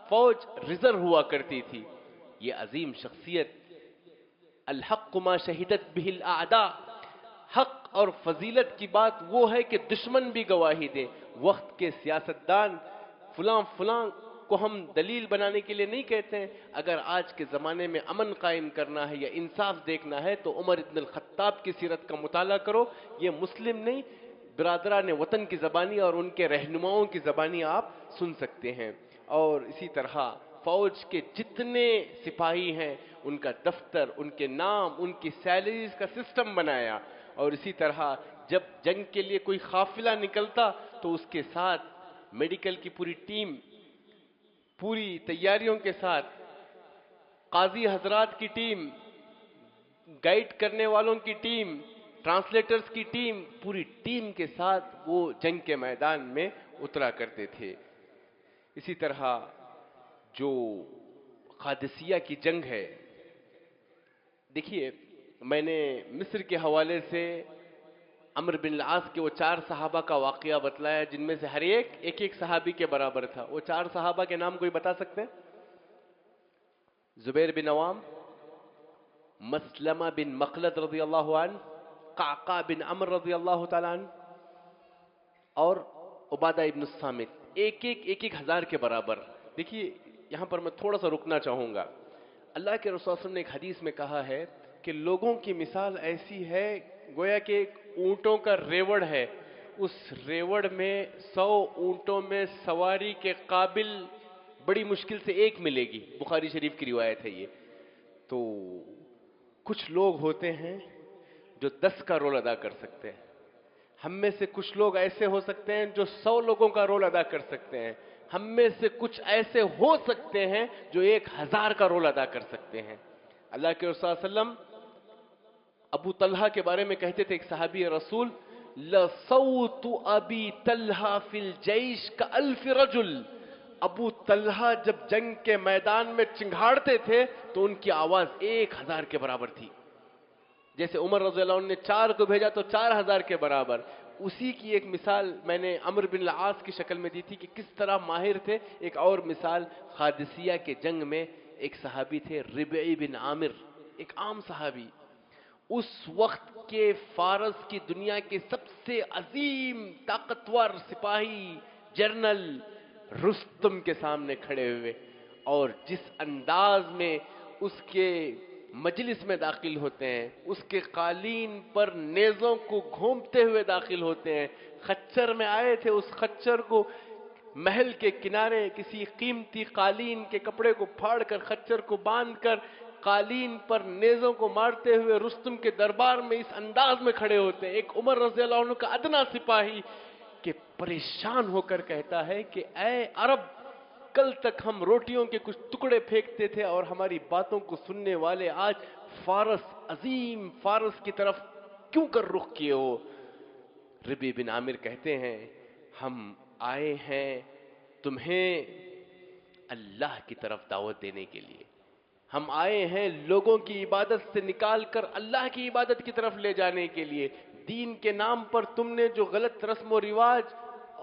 فوج ریزرو ہوا کرتی تھی۔ یہ عظیم شخصیت، الحق ما شہدت بہ الاعداء، حق اور فضیلت کی بات وہ ہے کہ دشمن بھی گواہی دے۔ وقت کے سیاستدان فلاں کو ہم دلیل بنانے کے لیے نہیں کہتے ہیں، اگر آج کے زمانے میں امن قائم کرنا ہے یا انصاف دیکھنا ہے تو عمر ابن الخطاب کی سیرت کا مطالعہ کرو۔ یہ مسلم نہیں، برادران وطن کی زبانی اور ان کے رہنماؤں کی زبانی آپ سن سکتے ہیں۔ اور اسی طرح فوج کے جتنے سپاہی ہیں ان کا دفتر، ان کے نام، ان کی سیلریز کا سسٹم بنایا، اور اسی طرح جب جنگ کے لیے کوئی قافلہ نکلتا تو اس کے ساتھ میڈیکل کی پوری ٹیم پوری تیاریوں کے ساتھ، قاضی حضرات کی ٹیم، گائیڈ کرنے والوں کی ٹیم، ٹرانسلیٹرز کی ٹیم، پوری ٹیم کے ساتھ وہ جنگ کے میدان میں اترا کرتے تھے۔ اسی طرح جو قادسیہ کی جنگ ہے، دیکھیے میں نے مصر کے حوالے سے عمرو بن العاص کے وہ 4 صحابہ کا واقعہ بتلایا جن میں سے ہر ایک صحابی کے برابر تھا۔ وہ 4 صحابہ کے نام کوئی بتا سکتے ہیں؟ زبیر بن عوام، مسلمہ بن مخلد رضی اللہ عنہ، قعقاع بن عمرو رضی اللہ تعالیٰ عنہ، اور عبادہ ابن الصامت، ایک ہزار کے برابر۔ دیکھیے یہاں پر میں تھوڑا سا رکنا چاہوں گا۔ اللہ کے رسول صلی اللہ علیہ وسلم نے ایک حدیث میں کہا ہے کہ لوگوں کی مثال ایسی ہے گویا کہ ایک اونٹوں کا ریوڑ ہے، اس ریوڑ میں 100 اونٹوں میں سواری کے قابل بڑی مشکل سے ایک ملے گی۔ بخاری شریف کی روایت ہے یہ۔ تو کچھ لوگ ہوتے ہیں جو 10 کا رول ادا کر سکتے ہیں، ہم میں سے کچھ لوگ ایسے ہو سکتے ہیں جو 100 لوگوں کا رول ادا کر سکتے ہیں، ہم میں سے کچھ ایسے ہو سکتے ہیں جو 1000 کا رول ادا کر سکتے ہیں۔ اللہ کے رسول صلی اللہ علیہ وسلم ابو طلحہ کے بارے میں کہتے تھے، ایک صحابی رسول، لَصَوْتُ أَبِي طَلْحَةَ فِي الْجَيْشِ كَأَلْفِ رَجُلٍ، ابو طلحہ جب جنگ کے میدان میں چنگھاڑتے تھے تو ان کی آواز 1000 کے برابر تھی۔ جیسے عمر رضی اللہ عنہ نے 4 کو بھیجا تو 4000 کے برابر۔ اسی کی ایک مثال میں نے عمرو بن العاص کی شکل میں دی تھی کہ کس طرح ماہر تھے۔ ایک اور مثال قادسیہ کے جنگ میں ایک صحابی تھے ربعی بن عامر، ایک عام صحابی، اس وقت کے فارس کی دنیا کے سب سے عظیم طاقتور سپاہی جنرل رستم کے سامنے کھڑے ہوئے، اور جس انداز میں اس کے مجلس میں داخل ہوتے ہیں، اس کے قالین پر نیزوں کو گھومتے ہوئے داخل ہوتے ہیں۔ خچر میں آئے تھے، اس خچر کو محل کے کنارے کسی قیمتی قالین کے کپڑے کو پھاڑ کر خچر کو باندھ کر قالین پر نیزوں کو مارتے ہوئے رستم کے دربار میں اس انداز میں کھڑے ہوتے ہیں۔ ایک عمر رضی اللہ عنہ کا ادنا سپاہی کہ پریشان ہو کر کہتا ہے کہ اے عرب، کل تک ہم روٹیوں کے کچھ ٹکڑے پھینکتے تھے اور ہماری باتوں کو سننے والے آج فارس، عظیم فارس کی طرف کیوں کر رخ کیے ہو؟ ربی بن عامر کہتے ہیں ہم آئے ہیں تمہیں اللہ کی طرف دعوت دینے کے لیے، ہم آئے ہیں لوگوں کی عبادت سے نکال کر اللہ کی عبادت کی طرف لے جانے کے لیے۔ دین کے نام پر تم نے جو غلط رسم و رواج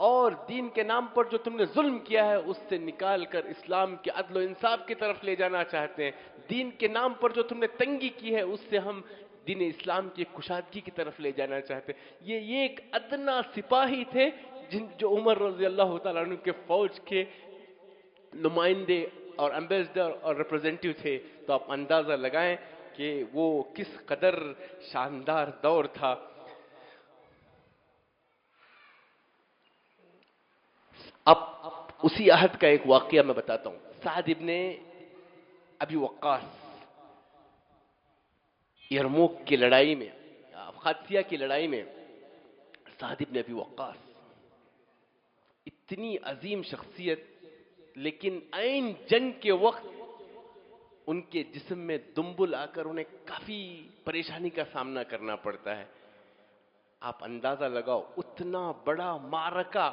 اور دین کے نام پر جو تم نے ظلم کیا ہے اس سے نکال کر اسلام کے عدل و انصاف کی طرف لے جانا چاہتے ہیں۔ دین کے نام پر جو تم نے تنگی کی ہے اس سے ہم دین اسلام کی کشادگی کی طرف لے جانا چاہتے ہیں۔ یہ ایک ادنا سپاہی تھے جو عمر رضی اللہ تعالیٰ عنہ کے فوج کے نمائندے اور ایمبیسڈر اور ریپرزینٹیو تھے۔ تو آپ اندازہ لگائیں کہ وہ کس قدر شاندار دور تھا۔ اب اسی عہد کا ایک واقعہ میں بتاتا ہوں۔ سعد ابن ابی وقاص یرموک کی لڑائی میں، قادسیہ کی لڑائی میں، سعد ابن ابی وقاص اتنی عظیم شخصیت، لیکن عین جنگ کے وقت ان کے جسم میں دنبل آ کر انہیں کافی پریشانی کا سامنا کرنا پڑتا ہے۔ آپ اندازہ لگاؤ اتنا بڑا معرکہ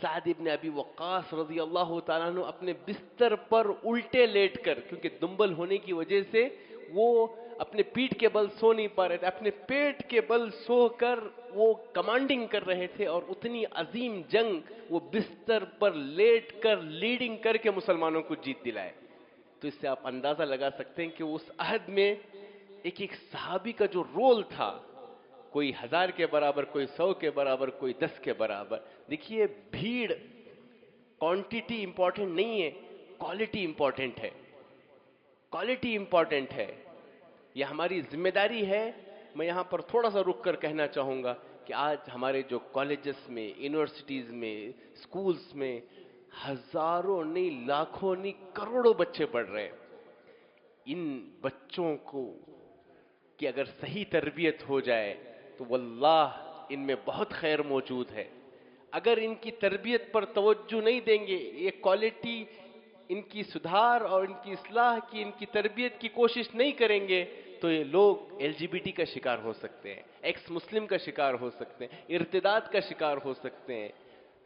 سعد ابن ابی وقاص رضی اللہ تعالیٰ عنہ اپنے بستر پر الٹے لیٹ کر، کیونکہ دنبل ہونے کی وجہ سے وہ اپنے پیٹھ کے بل سو نہیں پا رہے تھے، اپنے پیٹ کے بل سو کر وہ کمانڈنگ کر رہے تھے، اور اتنی عظیم جنگ وہ بستر پر لیٹ کر لیڈنگ کر کے مسلمانوں کو جیت دلائے۔ تو اس سے آپ اندازہ لگا سکتے ہیں کہ اس عہد میں ایک صحابی کا جو رول تھا، کوئی 1000 کے برابر، کوئی 100 کے برابر، کوئی 10 کے برابر۔ دیکھیے بھیڑ، کوانٹیٹی امپورٹنٹ نہیں ہے، کوالٹی امپورٹنٹ ہے، کوالٹی امپورٹنٹ ہے۔ یہ ہماری ذمہ داری ہے۔ میں یہاں پر تھوڑا سا رک کر کہنا چاہوں گا کہ آج ہمارے جو کالجز میں، یونیورسٹیز میں، سکولز میں ہزاروں نہیں، لاکھوں نہیں، کروڑوں بچے پڑھ رہے ہیں۔ ان بچوں کو کہ اگر صحیح تربیت ہو جائے تو واللہ ان میں بہت خیر موجود ہے۔ اگر ان کی تربیت پر توجہ نہیں دیں گے، یہ کوالٹی ان کی سدھار اور ان کی اصلاح کی، ان کی تربیت کی کوشش نہیں کریں گے، تو یہ لوگ LGBT کا شکار ہو سکتے ہیں، ایکس مسلم کا شکار ہو سکتے ہیں، ارتداد کا شکار ہو سکتے ہیں،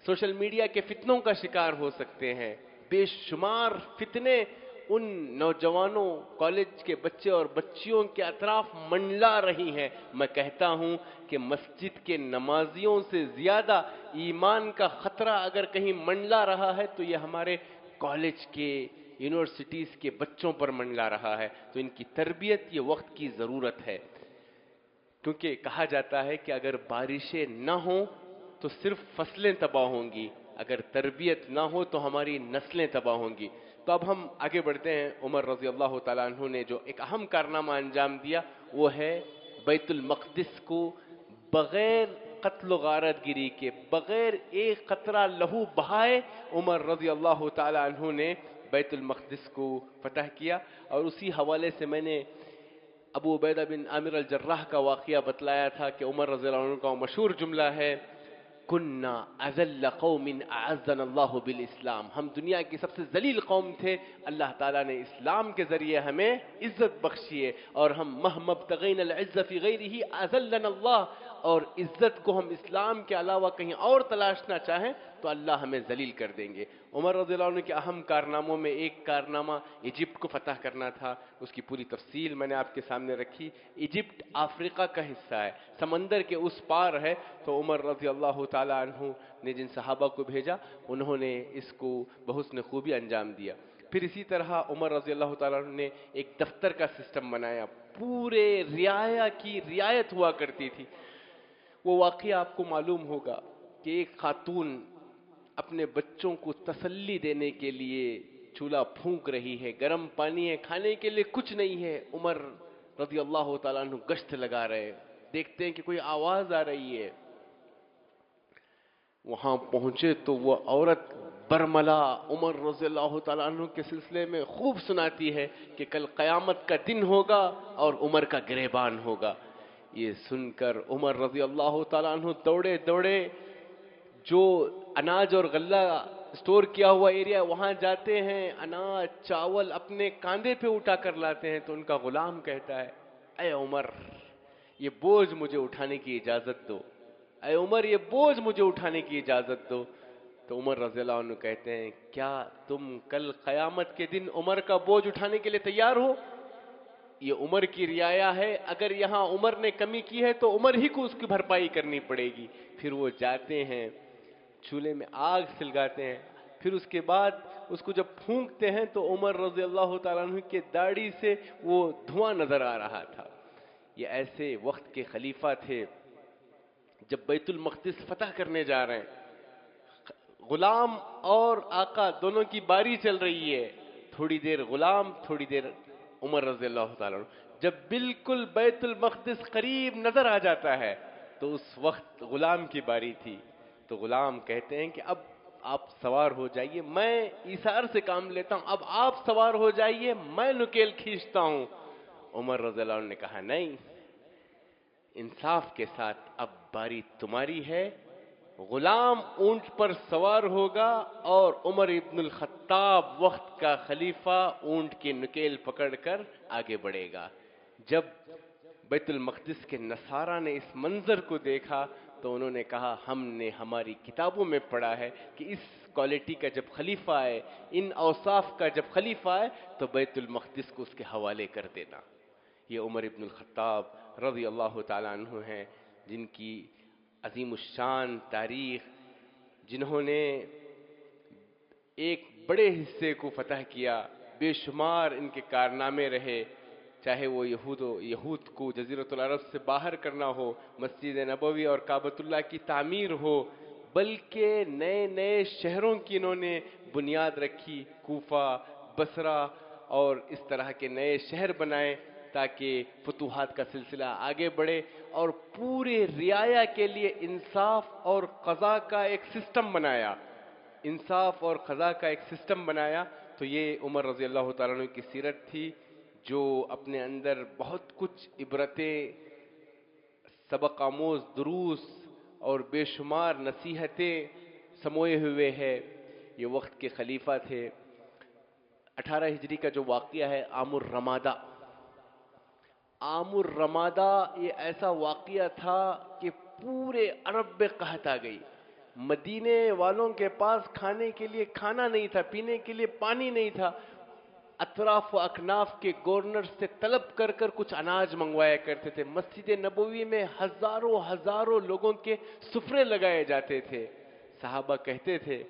سوشل میڈیا کے فتنوں کا شکار ہو سکتے ہیں۔ بے شمار فتنے ان نوجوانوں، کالج کے بچے اور بچیوں کے اطراف منڈلا رہی ہیں۔ میں کہتا ہوں کہ مسجد کے نمازیوں سے زیادہ ایمان کا خطرہ اگر کہیں منڈلا رہا ہے تو یہ ہمارے کالج کے، یونیورسٹیز کے بچوں پر منڈلا رہا ہے۔ تو ان کی تربیت یہ وقت کی ضرورت ہے، کیونکہ کہا جاتا ہے کہ اگر بارشیں نہ ہوں تو صرف فصلیں تباہ ہوں گی، اگر تربیت نہ ہو تو ہماری نسلیں تباہ ہوں گی۔ تو اب ہم آگے بڑھتے ہیں۔ عمر رضی اللہ تعالیٰ عنہ نے جو ایک اہم کارنامہ انجام دیا وہ ہے بیت المقدس کو بغیر قتل و غارت گری کے، بغیر ایک قطرہ لہو بہائے عمر رضی اللہ تعالیٰ عنہ نے بیت المقدس کو فتح کیا۔ اور اسی حوالے سے میں نے ابو عبیدہ بن عامر الجراح کا واقعہ بتلایا تھا کہ عمر رضی اللہ عنہ کا مشہور جملہ ہے، کننا اذل قوم اعزنا اللہ بالاسلام، ہم دنیا کی سب سے ذلیل قوم تھے، اللہ تعالیٰ نے اسلام کے ذریعے ہمیں عزت بخشی ہے، اور ہم مہما ابتغینا العز فی غیرہ اذلنا اللہ، اور عزت کو ہم اسلام کے علاوہ کہیں اور تلاشنا چاہیں تو اللہ ہمیں ذلیل کر دیں گے۔ عمر رضی اللہ عنہ کے اہم کارناموں میں ایک کارنامہ ایجپٹ کو فتح کرنا تھا، اس کی پوری تفصیل میں نے آپ کے سامنے رکھی۔ ایجپٹ افریقہ کا حصہ ہے، سمندر کے اس پار ہے، تو عمر رضی اللہ تعالیٰ عنہ نے جن صحابہ کو بھیجا انہوں نے اس کو بحسن خوبی انجام دیا۔ پھر اسی طرح عمر رضی اللہ تعالیٰ عنہ نے ایک دفتر کا سسٹم بنایا، پورے رعایا کی رعایت ہوا کرتی تھی۔ وہ واقعہ آپ کو معلوم ہوگا کہ ایک خاتون اپنے بچوں کو تسلی دینے کے لیے چولہا پھونک رہی ہے، گرم پانی ہے، کھانے کے لیے کچھ نہیں ہے، عمر رضی اللہ تعالیٰ عنہ گشت لگا رہے ہیں، دیکھتے ہیں کہ کوئی آواز آ رہی ہے، وہاں پہنچے تو وہ عورت برملا عمر رضی اللہ تعالیٰ عنہ کے سلسلے میں خوب سناتی ہے کہ کل قیامت کا دن ہوگا اور عمر کا گریبان ہوگا۔ یہ سن کر عمر رضی اللہ تعالیٰ عنہ دوڑے دوڑے جو اناج اور غلہ اسٹور کیا ہوا ایریا وہاں جاتے ہیں، اناج چاول اپنے کاندھے پہ اٹھا کر لاتے ہیں، تو ان کا غلام کہتا ہے، اے عمر یہ بوجھ مجھے اٹھانے کی اجازت دو، اے عمر یہ بوجھ مجھے اٹھانے کی اجازت دو۔ تو عمر رضی اللہ عنہ کہتے ہیں، کیا تم کل قیامت کے دن عمر کا بوجھ اٹھانے کے لیے تیار ہو؟ یہ عمر کی رعایا ہے، اگر یہاں عمر نے کمی کی ہے تو عمر ہی کو اس کی بھرپائی کرنی پڑے گی۔ پھر وہ جاتے ہیں، چولہے میں آگ سلگاتے ہیں، پھر اس کے بعد اس کو جب پھونکتے ہیں تو عمر رضی اللہ تعالیٰ عنہ کے داڑھی سے وہ دھواں نظر آ رہا تھا۔ یہ ایسے وقت کے خلیفہ تھے جب بیت المقدس فتح کرنے جا رہے ہیں، غلام اور آقا دونوں کی باری چل رہی ہے، تھوڑی دیر غلام، تھوڑی دیر عمر رضی اللہ تعالیٰ عنہ۔ جب بالکل بیت المقدس قریب نظر آ جاتا ہے تو اس وقت غلام کی باری تھی، تو غلام کہتے ہیں کہ اب آپ سوار ہو جائیے، میں ایثار سے کام لیتا ہوں، اب آپ سوار ہو جائیے، میں نکیل کھینچتا ہوں۔ عمر رضی اللہ عنہ نے کہا، نہیں، انصاف کے ساتھ اب باری تمہاری ہے، غلام اونٹ پر سوار ہوگا اور عمر ابن الخطاب وقت کا خلیفہ اونٹ کی نکیل پکڑ کر آگے بڑھے گا۔ جب بیت المقدس کے نصارہ نے اس منظر کو دیکھا تو انہوں نے کہا، ہم نے ہماری کتابوں میں پڑھا ہے کہ اس کوالٹی کا جب خلیفہ آئے، ان اوصاف کا جب خلیفہ آئے تو بیت المقدس کو اس کے حوالے کر دینا۔ یہ عمر ابن الخطاب رضی اللہ تعالیٰ عنہ ہیں، جن کی عظیم الشان تاریخ، جنہوں نے ایک بڑے حصے کو فتح کیا، بے شمار ان کے کارنامے رہے، چاہے وہ یہود کو جزیرۃ العرب سے باہر کرنا ہو، مسجد نبوی اور کعبۃ اللہ کی تعمیر ہو، بلکہ نئے نئے شہروں کی انہوں نے بنیاد رکھی، کوفہ، بصرہ اور اس طرح کے نئے شہر بنائے تاکہ فتوحات کا سلسلہ آگے بڑھے، اور پورے رعایا کے لیے انصاف اور قضا کا ایک سسٹم بنایا، انصاف اور قضا کا ایک سسٹم بنایا۔ تو یہ عمر رضی اللہ تعالیٰ عنہ کی سیرت تھی، جو اپنے اندر بہت کچھ عبرتیں، سبق آموز دروس اور بے شمار نصیحتیں سموئے ہوئے ہے۔ یہ وقت کے خلیفہ تھے۔ 18 ہجری کا جو واقعہ ہے عام الرمادہ، عام الرمادہ یہ ایسا واقعہ تھا کہ پورے عرب میں قحط آ گئی. مدینے والوں کے پاس کھانے کے لیے کھانا نہیں تھا، پینے کے لیے پانی نہیں تھا. اطراف و اکناف کے گورنر سے طلب کر کر کچھ اناج منگوایا کرتے تھے. مسجد نبوی میں ہزاروں لوگوں کے سفرے لگائے جاتے تھے. صحابہ کہتے تھے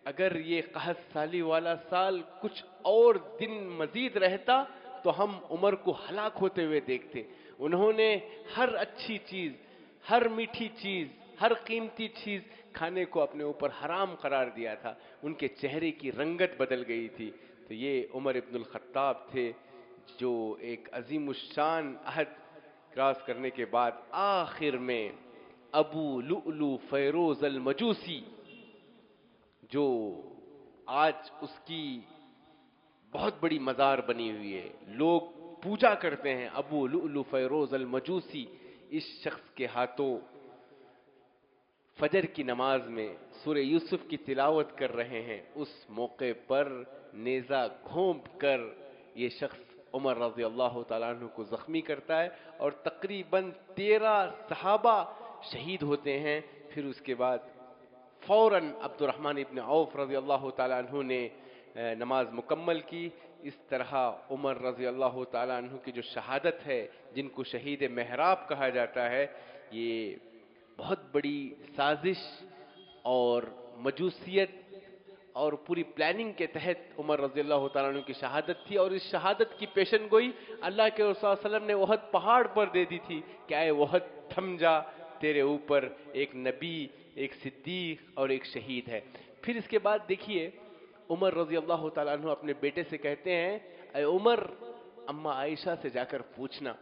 اگر یہ قحط سالی والا سال کچھ اور دن مزید رہتا تو ہم عمر کو ہلاک ہوتے ہوئے دیکھتے. انہوں نے ہر اچھی چیز، ہر میٹھی چیز، ہر قیمتی چیز کھانے کو اپنے اوپر حرام قرار دیا تھا. ان کے چہرے کی رنگت بدل گئی تھی. تو یہ عمر ابن الخطاب تھے جو ایک عظیم الشان عہد کراس کرنے کے بعد آخر میں ابو لؤلؤ فیروز المجوسی، جو آج اس کی بہت بڑی مزار بنی ہوئی ہے، لوگ پوجا کرتے ہیں ابو لؤلؤ فیروز المجوسی، اس شخص کے ہاتھوں فجر کی نماز میں سورہ یوسف کی تلاوت کر رہے ہیں. اس موقع پر نیزہ گھونپ کر یہ شخص عمر رضی اللہ تعالیٰ عنہ کو زخمی کرتا ہے اور تقریباً 13 صحابہ شہید ہوتے ہیں. پھر اس کے بعد فوراً عبد الرحمن ابن عوف رضی اللہ تعالیٰ عنہ نے نماز مکمل کی. اس طرح عمر رضی اللہ تعالیٰ عنہ کی جو شہادت ہے، جن کو شہید محراب کہا جاتا ہے، یہ بہت بڑی سازش اور مجوسیت اور پوری پلاننگ کے تحت عمر رضی اللہ تعالیٰ عنہ کی شہادت تھی. اور اس شہادت کی پیشن گوئی اللہ کے رسول صلی اللہ علیہ وسلم نے احد پہاڑ پر دے دی تھی کہ اے احد تھم جا، تیرے اوپر ایک نبی، ایک صدیق اور ایک شہید ہے. پھر اس کے بعد دیکھیے عمر رضی اللہ تعالیٰ عنہ اپنے بیٹے سے کہتے ہیں اے عمر، اماں عائشہ سے جا کر پوچھنا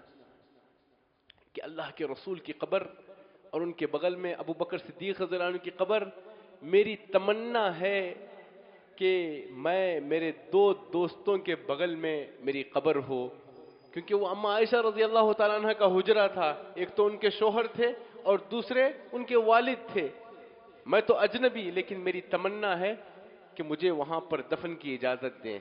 کہ اللہ کے رسول کی قبر اور ان کے بغل میں ابو بکر صدیق رضی اللہ عنہ کی قبر، میری تمنا ہے کہ میں میرے 2 دوستوں کے بغل میں میری قبر ہو، کیونکہ وہ اماں عائشہ رضی اللہ تعالیٰ عنہ کا حجرہ تھا. ایک تو ان کے شوہر تھے اور دوسرے ان کے والد تھے. میں تو اجنبی، لیکن میری تمنا ہے کہ مجھے وہاں پر دفن کی اجازت دیں.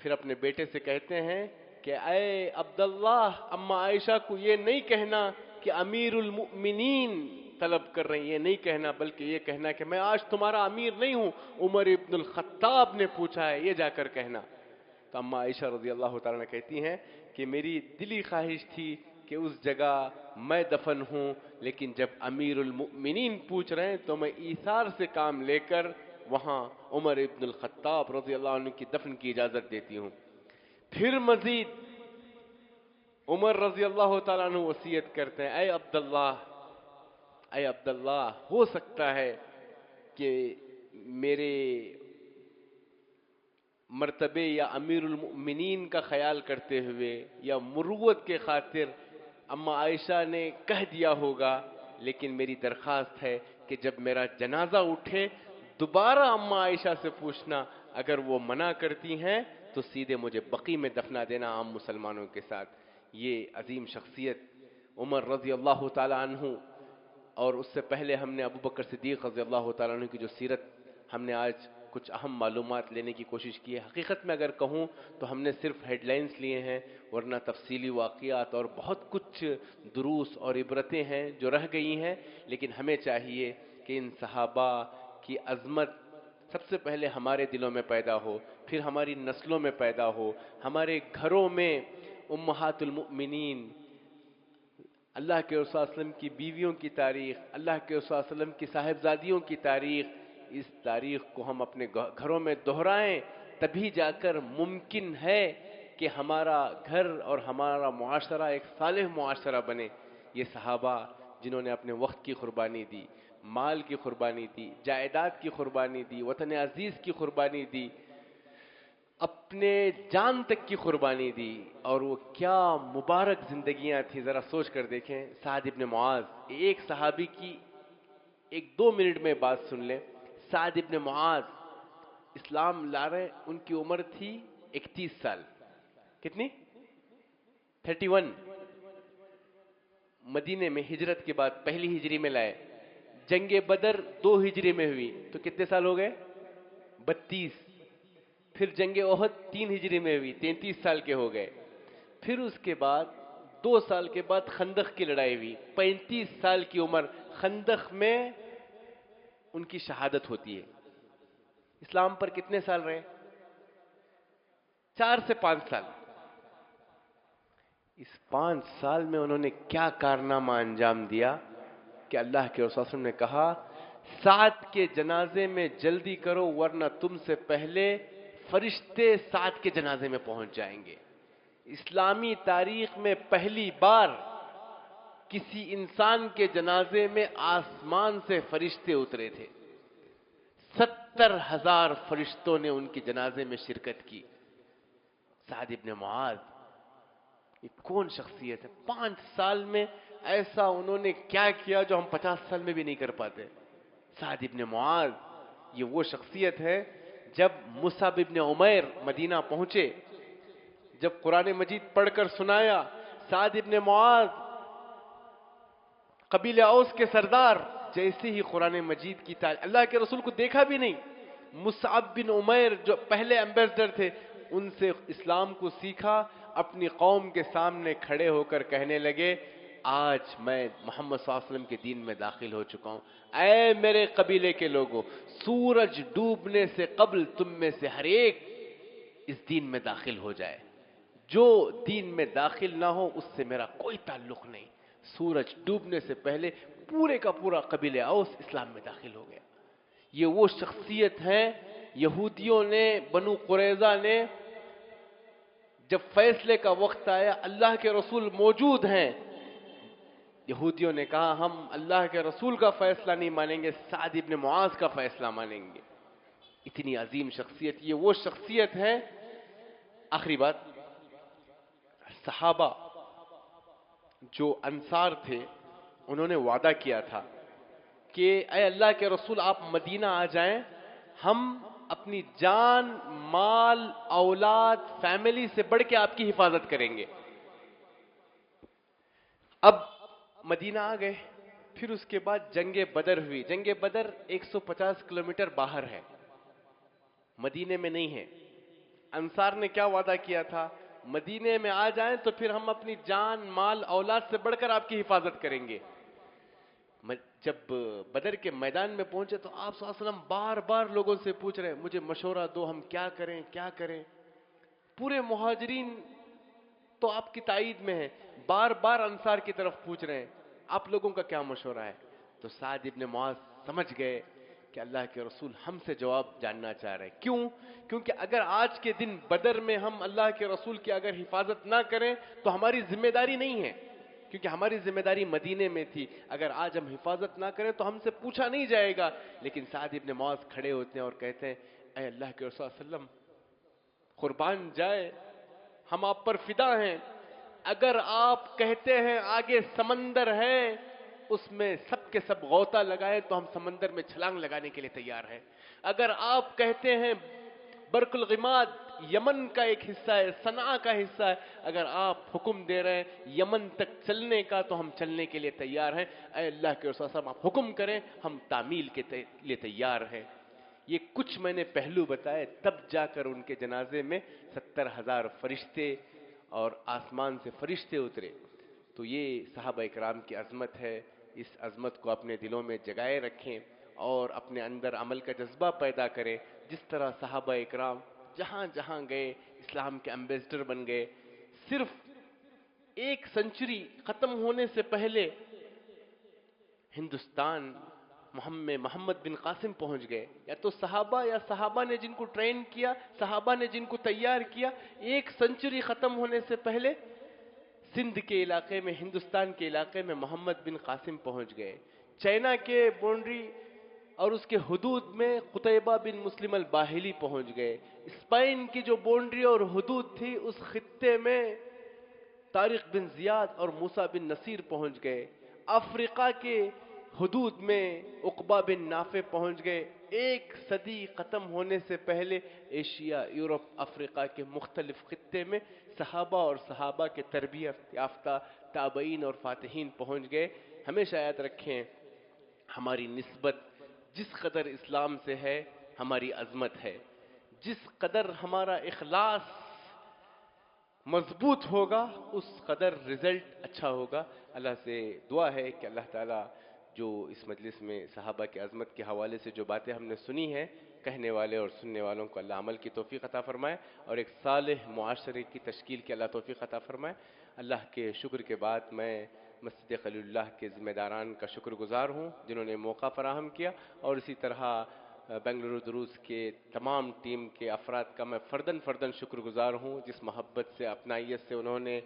پھر اپنے بیٹے سے کہتے ہیں کہ اے عبداللہ، اماں عائشہ کو یہ نہیں کہنا کہ امیر المؤمنین طلب کر رہے ہیں، یہ نہیں کہنا، بلکہ یہ کہنا کہ میں آج تمہارا امیر نہیں ہوں، عمر ابن الخطاب نے پوچھا ہے، یہ جا کر کہنا. تو اماں عائشہ رضی اللہ تعالیٰ نے کہتی ہیں کہ میری دلی خواہش تھی کہ اس جگہ میں دفن ہوں، لیکن جب امیر المؤمنین پوچھ رہے ہیں تو میں ایثار سے کام لے کر وہاں عمر ابن الخطاب رضی اللہ عنہ کی دفن کی اجازت دیتی ہوں. پھر مزید عمر رضی اللہ تعالیٰ عنہ وصیت کرتے ہیں اے عبداللہ، ہو سکتا ہے کہ میرے مرتبے یا امیر المؤمنین کا خیال کرتے ہوئے یا مروت کے خاطر اماں عائشہ نے کہہ دیا ہوگا، لیکن میری درخواست ہے کہ جب میرا جنازہ اٹھے دوبارہ اماں عائشہ سے پوچھنا، اگر وہ منع کرتی ہیں تو سیدھے مجھے بقیع میں دفنا دینا عام مسلمانوں کے ساتھ. یہ عظیم شخصیت عمر رضی اللہ تعالیٰ عنہ، اور اس سے پہلے ہم نے ابو بکر صدیق رضی اللہ تعالیٰ عنہ کی جو سیرت ہم نے آج کچھ اہم معلومات لینے کی کوشش کی ہے. حقیقت میں اگر کہوں تو ہم نے صرف ہیڈ لائنز لیے ہیں، ورنہ تفصیلی واقعات اور بہت کچھ دروس اور عبرتیں ہیں جو رہ گئی ہیں. لیکن ہمیں چاہیے کہ ان صحابہ کی عظمت سب سے پہلے ہمارے دلوں میں پیدا ہو، پھر ہماری نسلوں میں پیدا ہو، ہمارے گھروں میں امہات المؤمنین، اللہ کے رسول صلی اللہ علیہ وسلم کی بیویوں کی تاریخ، اللہ کے رسول صلی اللہ علیہ وسلم کی صاحبزادیوں کی تاریخ، اس تاریخ کو ہم اپنے گھروں میں دہرائیں. تبھی جا کر ممکن ہے کہ ہمارا گھر اور ہمارا معاشرہ ایک صالح معاشرہ بنے. یہ صحابہ جنہوں نے اپنے وقت کی قربانی دی، مال کی قربانی دی، جائیداد کی قربانی دی، وطن عزیز کی قربانی دی، اپنے جان تک کی قربانی دی، اور وہ کیا مبارک زندگیاں تھیں. ذرا سوچ کر دیکھیں. سعد ابن معاذ، ایک صحابی کی 1-2 منٹ میں بات سن لیں. سعد ابن معاذ اسلام لا رہے، ان کی عمر تھی 31 سال. کتنی؟ 31. مدینے میں ہجرت کے بعد پہلی ہجری میں لائے. جنگ بدر 2 ہجری میں ہوئی تو کتنے سال ہو گئے؟ 32. پھر جنگ احد 3 ہجری میں ہوئی، 33 سال کے ہو گئے. پھر اس کے بعد 2 سال کے بعد خندق کی لڑائی ہوئی، 35 سال کی عمر، خندق میں ان کی شہادت ہوتی ہے۔ اسلام پر کتنے سال رہے؟ 4 سے 5 سال۔ اس 5 سال میں انہوں نے کیا کارنامہ انجام دیا کہ اللہ کے رسول صلی اللہ علیہ وسلم نے کہا سعد کے جنازے میں جلدی کرو ورنہ تم سے پہلے فرشتے سعد کے جنازے میں پہنچ جائیں گے۔ اسلامی تاریخ میں پہلی بار کسی انسان کے جنازے میں آسمان سے فرشتے اترے تھے، 70,000 فرشتوں نے ان کے جنازے میں شرکت کی۔ سعد ابن معاذ یہ کون شخصیت ہے؟ 5 سال میں ایسا انہوں نے کیا کیا جو ہم 50 سال میں بھی نہیں کر پاتے۔ سعد ابن معاذ یہ وہ شخصیت ہے، جب مصعب ابن عمیر مدینہ پہنچے، جب قرآن مجید پڑھ کر سنایا، سعد ابن معاذ قبیلہ اوس کے سردار، جیسے ہی قرآن مجید کی تعلیم، اللہ کے رسول کو دیکھا بھی نہیں، مصعب بن عمیر جو پہلے ایمبیسڈر تھے ان سے اسلام کو سیکھا، اپنی قوم کے سامنے کھڑے ہو کر کہنے لگے آج میں محمد صلی اللہ علیہ وسلم کے دین میں داخل ہو چکا ہوں۔ اے میرے قبیلے کے لوگوں، سورج ڈوبنے سے قبل تم میں سے ہر ایک اس دین میں داخل ہو جائے، جو دین میں داخل نہ ہو اس سے میرا کوئی تعلق نہیں۔ سورج ڈوبنے سے پہلے پورے کا پورا قبیلہ اوس اسلام میں داخل ہو گیا۔ یہ وہ شخصیت ہیں، یہودیوں نے، بنو قریظہ نے جب فیصلے کا وقت آیا، اللہ کے رسول موجود ہیں، یہودیوں نے کہا ہم اللہ کے رسول کا فیصلہ نہیں مانیں گے، سعد ابن معاذ کا فیصلہ مانیں گے۔ اتنی عظیم شخصیت، یہ وہ شخصیت ہے۔ آخری بات، صحابہ جو انصار تھے انہوں نے وعدہ کیا تھا کہ اے اللہ کے رسول آپ مدینہ آ جائیں، ہم اپنی جان، مال، اولاد، فیملی سے بڑھ کے آپ کی حفاظت کریں گے۔ اب مدینہ آ گئے، پھر اس کے بعد جنگ بدر ہوئی۔ جنگ بدر 150 کلومیٹر باہر ہے، مدینے میں نہیں ہے۔ انصار نے کیا وعدہ کیا تھا؟ مدینے میں آ جائیں تو پھر ہم اپنی جان، مال، اولاد سے بڑھ کر آپ کی حفاظت کریں گے۔ جب بدر کے میدان میں پہنچے تو آپ صلی اللہ علیہ وسلم بار بار لوگوں سے پوچھ رہے ہیں مجھے مشورہ دو، ہم کیا کریں کیا کریں۔ پورے مہاجرین تو آپ کی تائید میں ہیں، بار بار انصار کی طرف پوچھ رہے ہیں آپ لوگوں کا کیا مشورہ ہے۔ تو سعد ابن معاذ سمجھ گئے کہ اللہ کے رسول ہم سے جواب جاننا چاہ رہے ہیں۔ کیوں؟ کیونکہ اگر آج کے دن بدر میں ہم اللہ کے رسول کی اگر حفاظت نہ کریں تو ہماری ذمہ داری نہیں ہے، کیونکہ ہماری ذمہ داری مدینے میں تھی۔ اگر آج ہم حفاظت نہ کریں تو ہم سے پوچھا نہیں جائے گا۔ لیکن سعد ابن معاذ کھڑے ہوتے ہیں اور کہتے ہیں اے اللہ کے رسول صلی اللہ علیہ وسلم، قربان جائے ہم آپ پر فدا ہیں، اگر آپ کہتے ہیں آگے سمندر ہے اس میں سب کے سب غوطہ لگائے تو ہم سمندر میں چھلانگ لگانے کے لیے تیار ہیں۔ اگر آپ کہتے ہیں برق الغماد یمن کا ایک حصہ ہے، صنعاء کا حصہ ہے، اگر آپ حکم دے رہے ہیں یمن تک چلنے کا تو ہم چلنے کے لیے تیار ہیں۔ اے اللہ کے رسول صلی اللہ علیہ وسلم آپ حکم کریں، ہم تعمیل کے لیے تیار ہیں۔ یہ کچھ میں نے پہلو بتائے، تب جا کر ان کے جنازے میں 70,000 فرشتے اور آسمان سے فرشتے اترے۔ تو یہ صحابہ اکرام کی عظمت ہے، اس عظمت کو اپنے دلوں میں جگائے رکھیں اور اپنے اندر عمل کا جذبہ پیدا کریں۔ جس طرح صحابہ اکرام جہاں جہاں گئے اسلام کے ایمبیسڈر بن گئے۔ صرف 1 سنچری ختم ہونے سے پہلے ہندوستان محمد بن قاسم پہنچ گئے، یا تو صحابہ نے جن کو ٹرین کیا، صحابہ نے جن کو تیار کیا۔ 1 سنچری ختم ہونے سے پہلے سندھ کے علاقے میں، ہندوستان کے علاقے میں محمد بن قاسم پہنچ گئے۔ چائنا کے بونڈری اور اس کے حدود میں قطیبہ بن مسلم الباہلی پہنچ گئے۔ اسپین کی جو بونڈری اور حدود تھی اس خطے میں طارق بن زیاد اور موسیٰ بن نصیر پہنچ گئے۔ افریقہ کے حدود میں عقبہ بن نافع پہنچ گئے۔ 1 صدی ختم ہونے سے پہلے ایشیا، یورپ، افریقہ کے مختلف خطے میں صحابہ اور صحابہ کے تربیت یافتہ تابعین اور فاتحین پہنچ گئے۔ ہمیشہ یاد رکھیں ہماری نسبت جس قدر اسلام سے ہے ہماری عظمت ہے، جس قدر ہمارا اخلاص مضبوط ہوگا اس قدر رزلٹ اچھا ہوگا. اللہ سے دعا ہے کہ اللہ تعالیٰ جو اس مجلس میں صحابہ کی عظمت کے حوالے سے جو باتیں ہم نے سنی ہیں، کہنے والے اور سننے والوں کو اللہ عمل کی توفیق عطا فرمائے اور ایک صالح معاشرے کی تشکیل کی اللہ توفیق عطا فرمائے. اللہ کے شکر کے بعد میں مسجد خلیل اللہ کے ذمہ داران کا شکر گزار ہوں جنہوں نے موقع فراہم کیا، اور اسی طرح بنگلورو دروس کے تمام ٹیم کے افراد کا میں فرداً شکر گزار ہوں جس محبت سے اپنائیت سے انہوں نے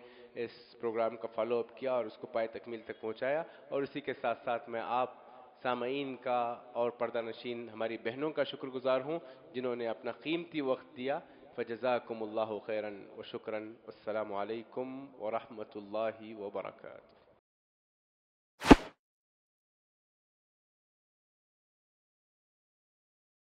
اس پروگرام کا فالو اپ کیا اور اس کو پائے تکمیل تک پہنچایا. اور اسی کے ساتھ ساتھ میں آپ سامعین کا اور پردہ نشین ہماری بہنوں کا شکر گزار ہوں جنہوں نے اپنا قیمتی وقت دیا. فجزاکم اللہ خیراً و شکراً. السلام علیکم ورحمۃ اللہ وبرکاتہ.